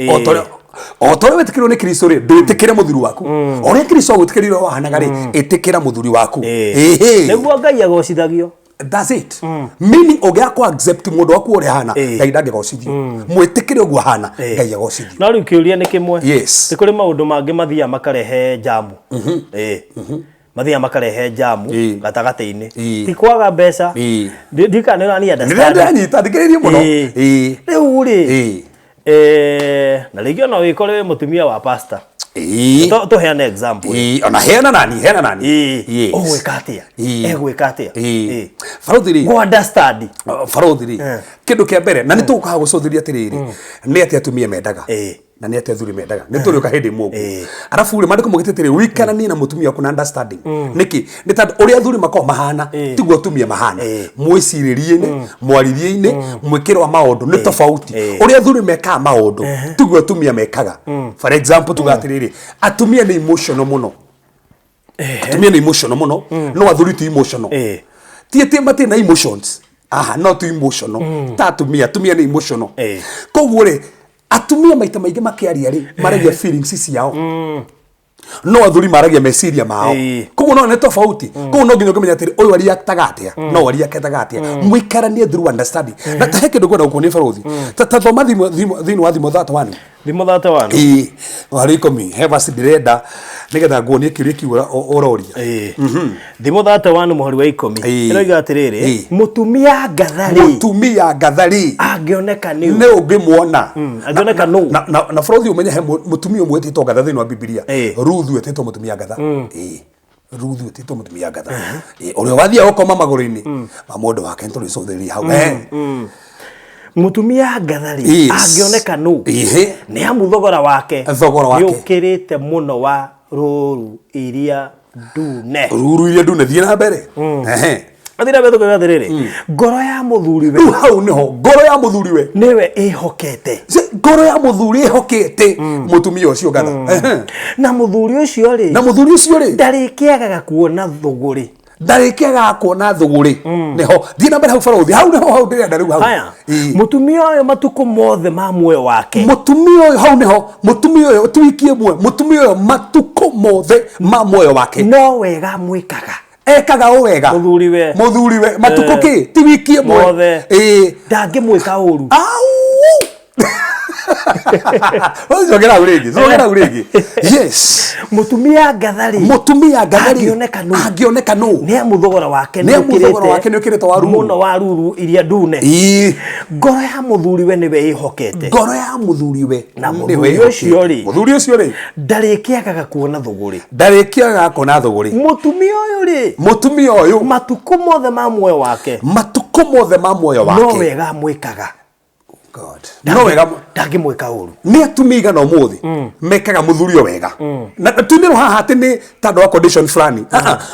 o tori wetikirwo ni Kristo ri nditikire muthuri waku ore Kristo gutikirirwo wahanaga ri itikira muthuri waku neguo ngai agocithagio that's it meaning ogia ko accept mundu waku uri hana ngai ndangegocithio mwitikire uguo hana ngai agocithio no riu kiuria ni kimwe yes ni kuri maundu mangi mathia makarehe jamu mathia makarehe jamu gatagati-ini ti kwaga mbeca ndikanira ni understand ni tandikiririe muno riu ri na ringi ona wikore mutumia wa pastor to heana example ona heana nani ogwikatia egwikatia Farothiri go understand Farothiri kindu kia mbere na nitukaga gucuthiria atiriri ni ati atumia mendaga na ni ati athuri mendaga ni turi ukahindi mugu arafu ri mandiko mugititiri wikanani na mutumia waku na understanding niki ni tandu uri athuri mako mahana tiguo atumia mahana mwiciririe-ini mwaririe-ini mwikirwa maundu ni tofauti uri athuri meka maundu tiguo atumia mekaga for example tugatiriri atumia ni emotional muno atumia ni emotional muno no athuri ti emotional tie mate na emotions not emotional atumia ni emotional koguo ri atumia maita maingi makiaria ri maragia feelings ciao no athuri maragia meciria mao koguo no ne tofauti koguo no nginya kumenya atiri uyu aria tagatia no aria ketagatia mwikaranie through understanding na ta heke ndugwa ukoni Farothi ta thoma thimo wa thimo that one thimo that one warikomi heva sidireda nigetha nguonie kiuria kiura ororia thimo that one muhari wa 10 iroiga atiriri mutumia gathari angioneka ni ungimwona angioneka na Farothi umenya he mutumia umwe etitwo gatha thini wa Biblia Ruthu etitwo mutumia gatha ruthu ti to mutumia ngatha uria wathia gukoma maguru-ini ma mundu wake nturicuthiriria hau mutumia ngathari angioneka nu ni amu thogora wake ni ukirite muno wa ruru iria ndune thie na mbere athira beto kwa thiriri ngoro ya muthuriwe hau niho ngoro ya muthuriwe niwe ihokete ngoro ya muthuri ihokete mutumia ucio ngatha na muthuri ucio ri ndarikiagaga kuona thuguri niho thina mbere hau Barothi hau ndirenda riu hau mutumia uyu matuko mothe ma muoyo wake mutumia uyu hau niho mutumia uyu twikie mwe mutumia uyu matuko mothe ma muoyo wake no wega mwikaga ekaga wega muthuriwe matuko ki ti wikie mwe ndangimwika uru Zogera urigi. Yes. Mutumia ngathari agioneka nu ni amuthogora wake ni ukirite waru muno waruru iria ndune ngoro ya muthuriwe niwe ihokete ngoro ya muthuriwe na muthuri ucio ri ndarikiagaga kuona thuguri mutumia uyu matuko mothe ma muoyo wake no wega mwikaga God. No wega ndangimwika uru ni atumiga no muthi mekaga muthurio wega na tuniro haha ati ni tando wa condition flani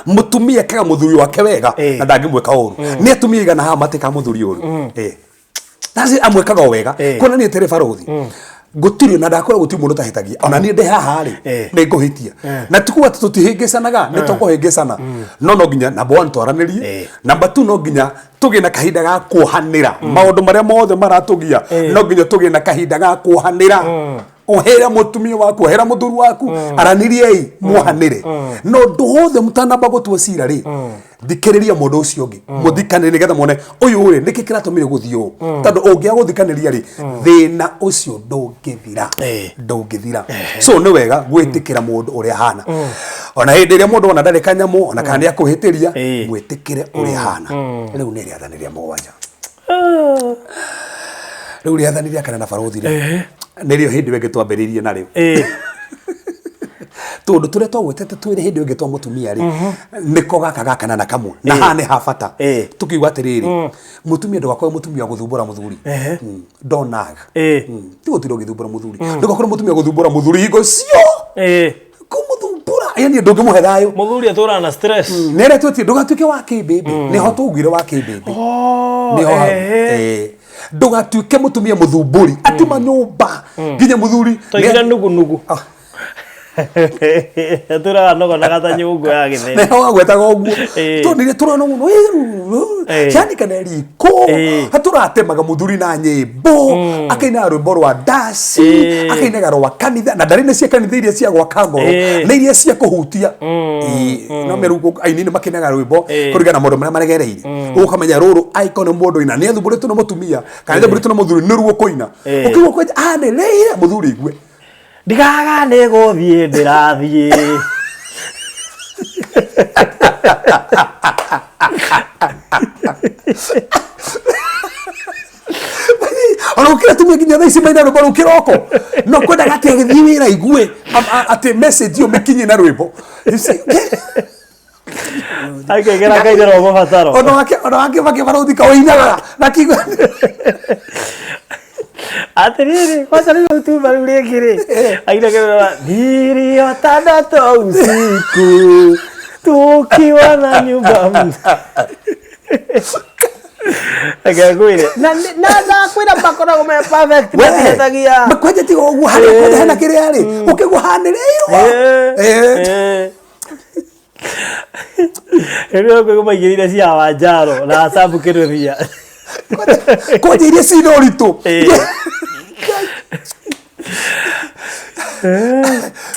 mutumia kaga muthuri wake wega na ndangimwika uru ni atumiga na haha matika muthurio uru nasi amwekaga wega kuna ni tere Barothi gutiri na ndakora guti mundu tahitagia ona ni nde haha ri ni nguhitia na tukuwa tutihingicanaga ni tukuhingicana no nginya number 1 twaranirie number 2 no nginya tugie na kahinda ga kuhanira maundu maria mothe maratugia no nginya tugie na kahinda ga kuhanira ohera mutumia waku ohera muthuri waku aranirie muhanire no nduhothe mutanamba gutua cira ri thikiriria mundu ucio ungi muthikanire nigetha mone uyu ri niki kiratumire guthio tondu ungia guthikaniria ri thina ucio ndungithira so ni wega gwitikira mundu uria hana ona hindi iria mundu ona ndari kanyamu ona kana akuhitiria gwitikire uria hana riu ni riathaniria mugwanja riu riathaniria kana na Barothi ri nirio hindi wege twambiririe na riu tondu turia twagwetete twire hindi wege twa mutumia ri niko gaka na kamwe na hane ha bata tukiuga atiriri mutumia ndugakore mutumia guthumbura muthuri ndonaga tigutiro githumbura muthuri ndugakore mutumia guthumbura muthuri hingo cio kumuthumbura yani ndungimuhe thayo muthuri atura na stress nere tuti ndugatuike wa kibebe niho tugire wa kibebe niho ndugatuike mutumia muthumburi atuma nyumba nginya muthuri toigira nugu atura nogo na gata nyungu ya githeri ne wagwetaga oguo tonire turona muno yani kana riko haturatemaga muthuri na nyimbo akaina rwimbo rwa dasi akainaga rwa kanitha na ndarine cia kanitha iria cia gwaka ngoro na iria cia kuhutia no meruko ainini makinaga rwimbo kurigana mundu maria maregereire ukamenya ruru icon mundu ina ni athumburitwe na mutumia kana athumburitwe na muthuri ni ruo kuina ukigwa kwenja ne leire muthuri igwe ndigaga ne guthie ndirathie ona ukira tumia nginya thaa ici maina rwimbo ruu kiroko no kwendaga ati agithie wira igue ati message yo mikinye na rwimbo akegera kaigera mabataro ona wake Barothi kawainaga na kigwa atiriri kwanza leo tu barulie kire aina kama diri watadato usiku tukiwa na nyumba akakwire na kwira bakora gome perfect metagia makwaje ti ogu hana kire ari ukiguhanireirwa ero ko magirira cia wanjaro na sabu kiruria ko diria sino rito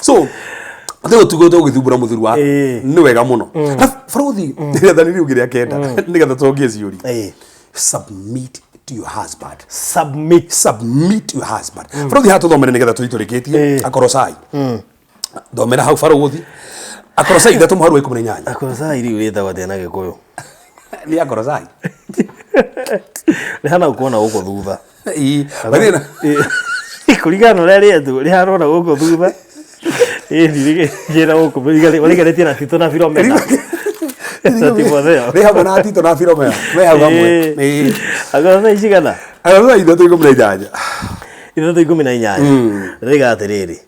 so Atego tugo githumbura muthuri wa ni wega muno na Barothi ndirathaniri ugiria kenda nigetha tuongie ciuri submit to your husband submit to your husband Barothi hatu thomere nigetha tuiturikitie akorosai thomera hau Barothi akorosai ithatu muharu wa 18 akorosai ri witagwa tena gikuyu ni akorosai ni hana kuona guko thutha bathina kurigana ria rietu ri harona guko thutha Gira huko waligaretia na Tito na Philomena. Reha bona Tito na Philomena. Reha gamwe. Agora ishigana. Agora ithatũ ikũmi na inyanya. Ithatũ ikũmi na inyanya. Rega atiriri.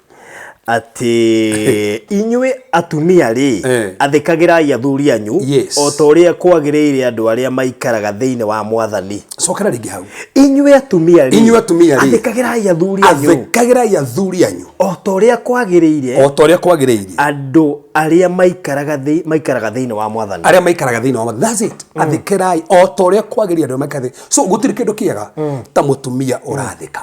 Ati inywe atumia ri athikagirai athuri anyu o ta uria kwagiriire andu aria maikaraga thiine wa mwathani. Cokera ringi hau. Inywe atumia ri athikagirai athuri anyu o ta uria kwagiriire andu aria maikaraga thiine wa mwathani. That's it. Athikirai o ta uria kwagiriire andu maikaraga. So gutiri kindu kiega ta mutumia urathika.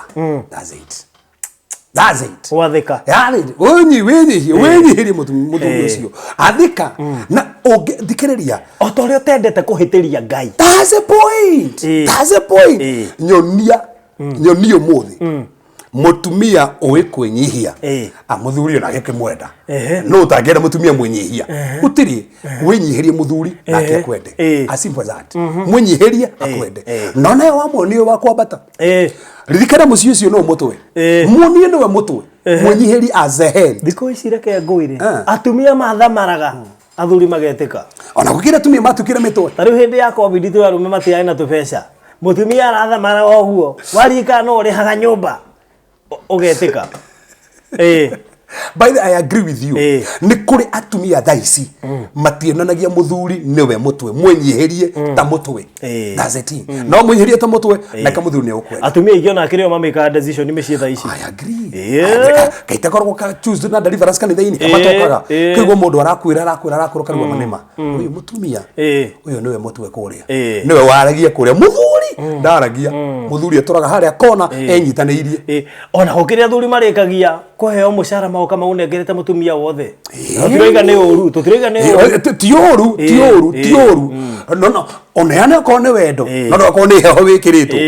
That's it. Wathika. Yaani wenyi hiri mutumia ucio. Athika na thikiriria o ta uria tendete kuhitiria Ngai. That's a point. Nyonia umuthi. Mutumia uwe kwenyihia muthuri na geke mwenda no utangenda mutumia mwenyihia utiri wenyihirie muthuri na geke kwende as simple as that mwenyihirie akwende no nayo wamoni wa kwambata ririkana mucio ucio no mutwe muoni ndo we mutwe mwenyihiri as a head thiko icireke ngwire atumia mathamaraga athuri magetika ona gukira atumia matukira mitwe tari hindi ya covid tu arume matiae na tupesha mutumia arathamara oguo warika no rihaga nyumba ugetika by the I agree with you ni kuri atumia thaici matienanagia muthuri niwe mutwe mwenyihirie ta mutwe that's it no mwenyihirie ta mutwe na kamuthuri ni ukwe atumia igiona akirio mamika decision imeshie thaici I agree kaita korwo ka choose na deliverance kan thaini kama tokaga kigwo mundu arakwira karwa manema uyu mutumia uyu niwe mutwe kuria niwe waragia kuria muthuri ndaragia muthuri atoraga haria kona enyitaniirie ona gukiria athuri marikagia kuheo mushara mao kama unengerete mutumia wothe tutiroiga ni uru ti uru no oneana ko ne wendo no ko ne heho wikiritwo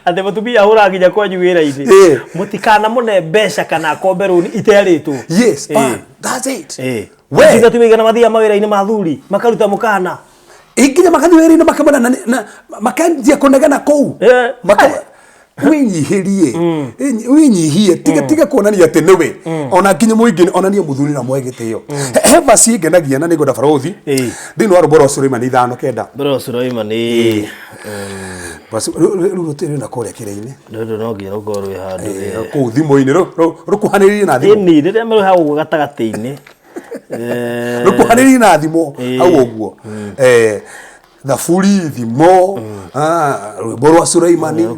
ate mutumia hura nginya kwanyu wira-ini mutikana mune mbeca kana komberuni iteritwo yes that's it we tumiga na mathia mawira-ini mathuri makaruta mukana inginya makathi wira-ini makamana na makanjia kunegana kou winyihie tiga kuonania ati niwe ona nginya muingine onania muthuri na mwegitio heva cingenagia na nigo dabarothi thini wa Boro Suleiman 5-9 Boro Suleiman basi rutire na kore kire-ini no nginya rukorwe handu ku thimo-ini rukuhaniririe na thimo ni rire mero hau gatagati-ini rukuhaniririe na thimo hau uguo Thafuri thimo Boro Suleiman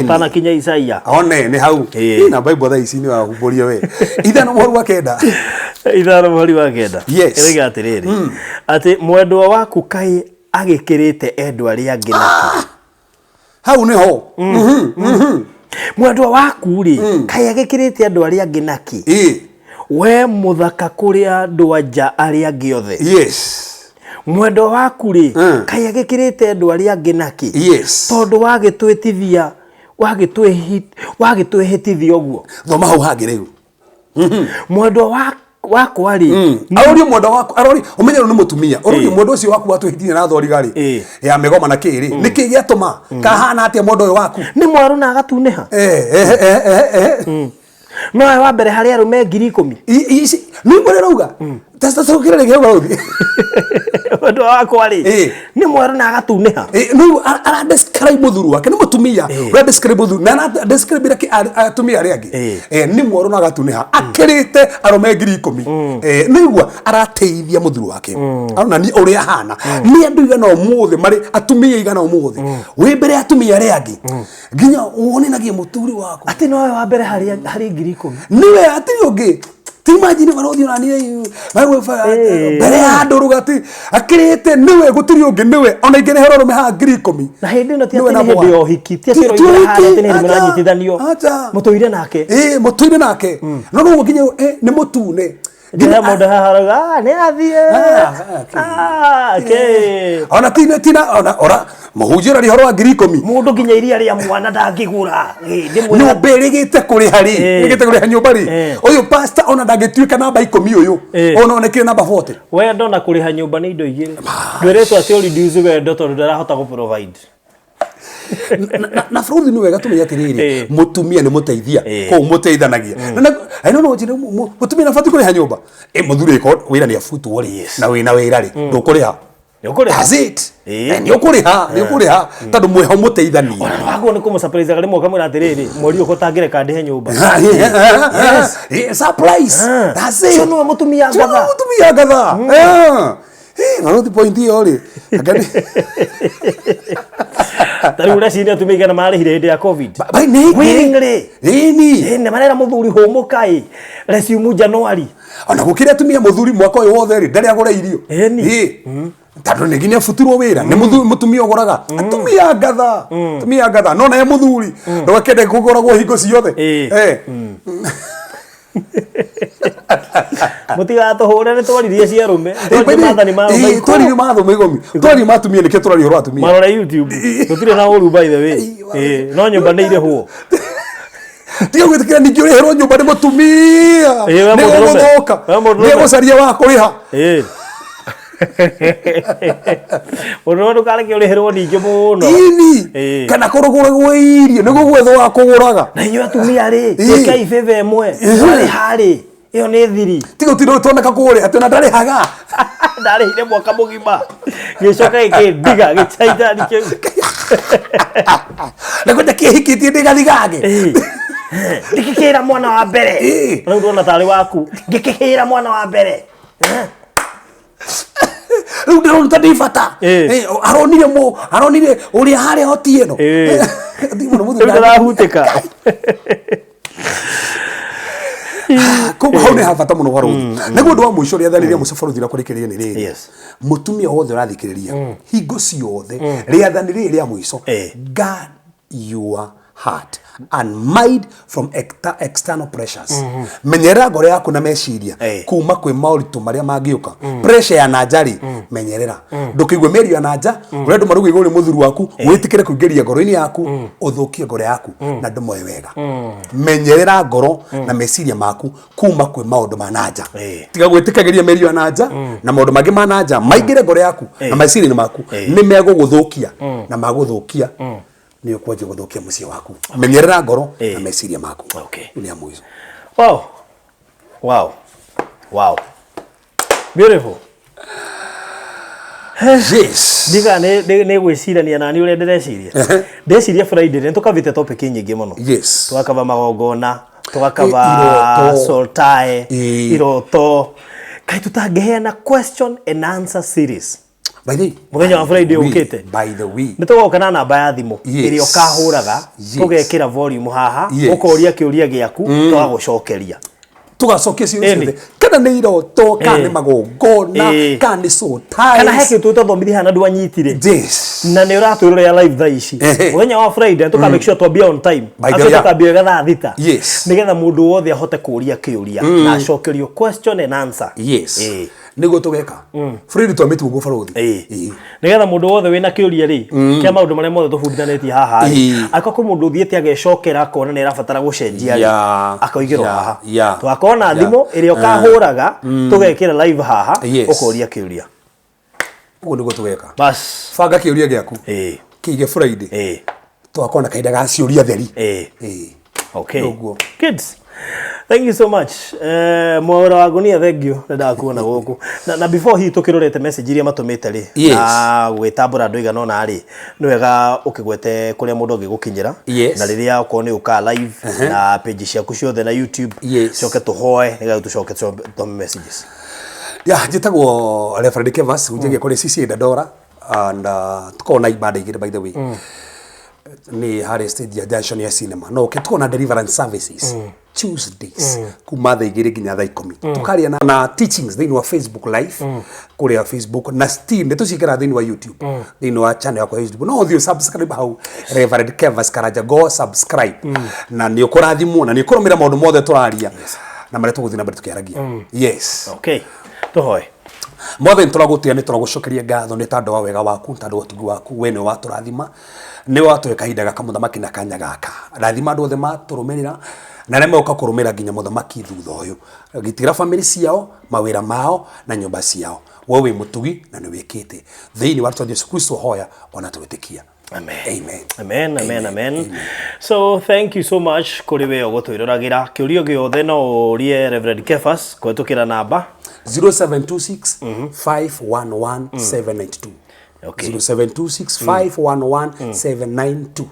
tana kinya Isaia one ni hau na Bible thaici ni wa huboria we ithano mweri wa kenda erega atiriri ati mwendwa waku kai agikirite endwa ria nginaki hau ni ho mwendwa waku ri kai agikirite endwa ria nginaki we muthaka kuria ndwanja aria giothe mwendo waku ri kai agikirite andu aria nginaki tondu wagitwitithia wagitwihitithia oguo thoma hau hangi riu mwendo wakwa ri arori mwendo waku arori umenye ni mutumia arori mwendo ucio waku watwihitithia na thorigari ya megoma na kiri niki giatuma kahana atia mwendo waku ni mwaru na agatuneha no wa mbere hari arume 10,000 ici ni ngore rauga tasta sokira rege uthi ndo wako ari ni mwaru na agatuneha no ara describe muthuru wake ni mutumia ra describe muthuru na describe rake atumia ari angi ni mwaru na agatuneha akirite arume 10,000 nigwa arateithia muthuru wake arona ni uri ahana ni andu igana umuthi mari atumia igana umuthi we mbere atumia ari angi nginya woninagie muturi wako ati no wa mbere hari 10,000 niwe ati ungi imagine barothi na ni magwe bere ya ndurugati akirite niwe gutiri ungi niwe ona ingene hero rume ha 10,000 na hindi no ti ati hindi yo hikitia ciro ira ha ati ni muranyitithanio mutuire nake mutuire nake no no nginya ni mutune nginya mundu haharaga ni athie okay ona tina ona ora muhujira rihoro wa 10,000 mundu nginya iria ria mwana ndangigura no berigite kuri hari igite kuri nyumba ri uyu pastor ona ndagituika namba 10 uyu ona onekire namba 40 we ndona kuri nyumba ni indo igire ndweretwo ati uri ndiuzu wendo tondu ndarahota ku provide na Frothi ni wega tumenye atiriri mutumia ni muteithia ko muteithanagia I don't know jine mutumia na fatu kuriha nyumba muthuri ko wira ni afutu wori na wina wira ri ndukuriha that's it ni ukuriha tondu mweho muteithania wago ni kumu surprise gari mo kamera atiriri mori uko tangire kandi he nyumba surprise that's it no mutumia gatha Naruti point hiyo ri. Tari ura ciria tumike na mari hire ya covid. Bai ni. Wingre. Ni. Ne marera muthuri homukai. Resume January. Ona gukira tumia muthuri mwaka uyu wothe ri ndari agora irio. Tando ni ginya futurwo wira ni mutumia ogoraga atumia gatha no na muthuri ndo akende kugoragwo hingo ciothe Mutiga to hore ne twaririe cia rume twari mathume gomi twari matumie nike turari horo atumia marora YouTube tutire na uru by the way no nyumba ne ire huo tiyo gwitikira ningi uri hero nyumba ne mutumia ne guthoka ne gucaria wa kuriha Uno kale ke uri hero ningi muno ini kana kuruguragwo irio ne gugwetho wa kuguraga na inyo atumia ri kai feve emwe ari hari iyo ni thiri tigo tiro toneka kure atona ndari haga ndari hire mwaka mugima gicoka iki diga gichaita dike na kwenda kihikitie diga digage ndikikira mwana wa mbere na ndona tari waku ngikihira mwana wa mbere Rudo tadifata aronire uri hare hotieno ndimo mudu ndahuteka ko haune habata muno Baruthi naguo ndo wa mwisho ria thariria mucabaruthi rakurikiria ni riri mutumia wothe urathikiriria hingo ciothe ria thaniri ria mwisho guard your heart and mind from external pressures menyerera ngoro yaku na meciria kuma kwi mauritu maria mangiuka pressure ya najari menyerera ndukigwe meri ya naja urendu marugu iguri muthuru waku witikire kuingiria ngoro-ini yaku uthukie ngoro yaku na ndumoe wega menyerera ngoro na meciria maku kuma kwi maundu ma naja tiga gwitikagiria meri ya naja na maundu mangi ma naja maingire ngoro yaku na meciria maku ni meguguthukia na maguthukia ni ukwaje guthukia mucie waku menyerera ngoro na meciria maku ni amuizo beautiful yes diga ne gwicirania nani ure ndeciria Friday ne tukavite topic nyingi muno twakava magongona twakava soltae iroto kai tutageheana question and answer series muthenya wa Friday ukite by the way nitugoka na namba ya thimu irio kahuraga tugekira volume haha ukoria kiuria giaku twagucokeria tugacokia ciothe kana ni iroto kana magongona kana so ties kana heke tutothomithi hana ndu anyitire na ni uratwirora ya live thaici muthenya wa Friday tuka make sure to be on time tukambia gatha thita nigetha mundu wothe ahote kuria kiuria na acokerio question and answer nigo tugeka Friday twamitu guo Baruthi nigetha mundu wothe wina kiuria ri kia maundu maria mothe tubundithanĩtie haha akako mundu thiete agecokera akona ni arabatara gucenjia ri akoigirwo haha twakona thimu iria ukahuraga tugekira live haha ukoria kiuria uguo nigo tugeka bas banga kiuria giaku kiige Friday twakona kaida ga ciuria theri okay kids thank you so much mwora wagunia thank you ndakuona guku na before hii tukirorete message iria matumite ri na gwitambura andu igana ona ri ni wega ukigwete kuria mundu ngigukinyira na riria ukoni uka live na page ciaku ciothe na YouTube coke tuhoe niga tucoke to messages jitagwo Reverend Kevas ujenge kuri CC Dadora and tukona ibada igire by the way ni Harry Stage Junction ya cinema no tukona deliverance services Tuesdays kuma thaa 2 nginya thaa 10 tukaria na teachings thini wa Facebook live kuria Facebook na still ndeto cikira thini wa YouTube thini wa channel yakwa YouTube no thio subscribe hau Reverend Kevas Karaja go subscribe na ni ukurathimwo na ni ukurumira maundu mothe turaria na mare tuguthina mbere tukiaragia okay tuhoe mothe turagutia ni turagucokeria ngatho ni tando wa wega waku tando wa tugu waku we ni waturathima ni watweka kahinda gaka muthamaki na kanya gaka rathima andu othe maturumirira na reme ukakurumira nginya muthamaki thutha uyu gitira family ciao mawira mao na nyumba ciao wewe mutugi na ni wikite thini wa Yesu Kristo hoya ona twitikia Amen. So thank you so much kuri we ogotwirораgira kiurio giothe no urie Reverend Kefas kwetukira namba 0726 511 792 0726 511 792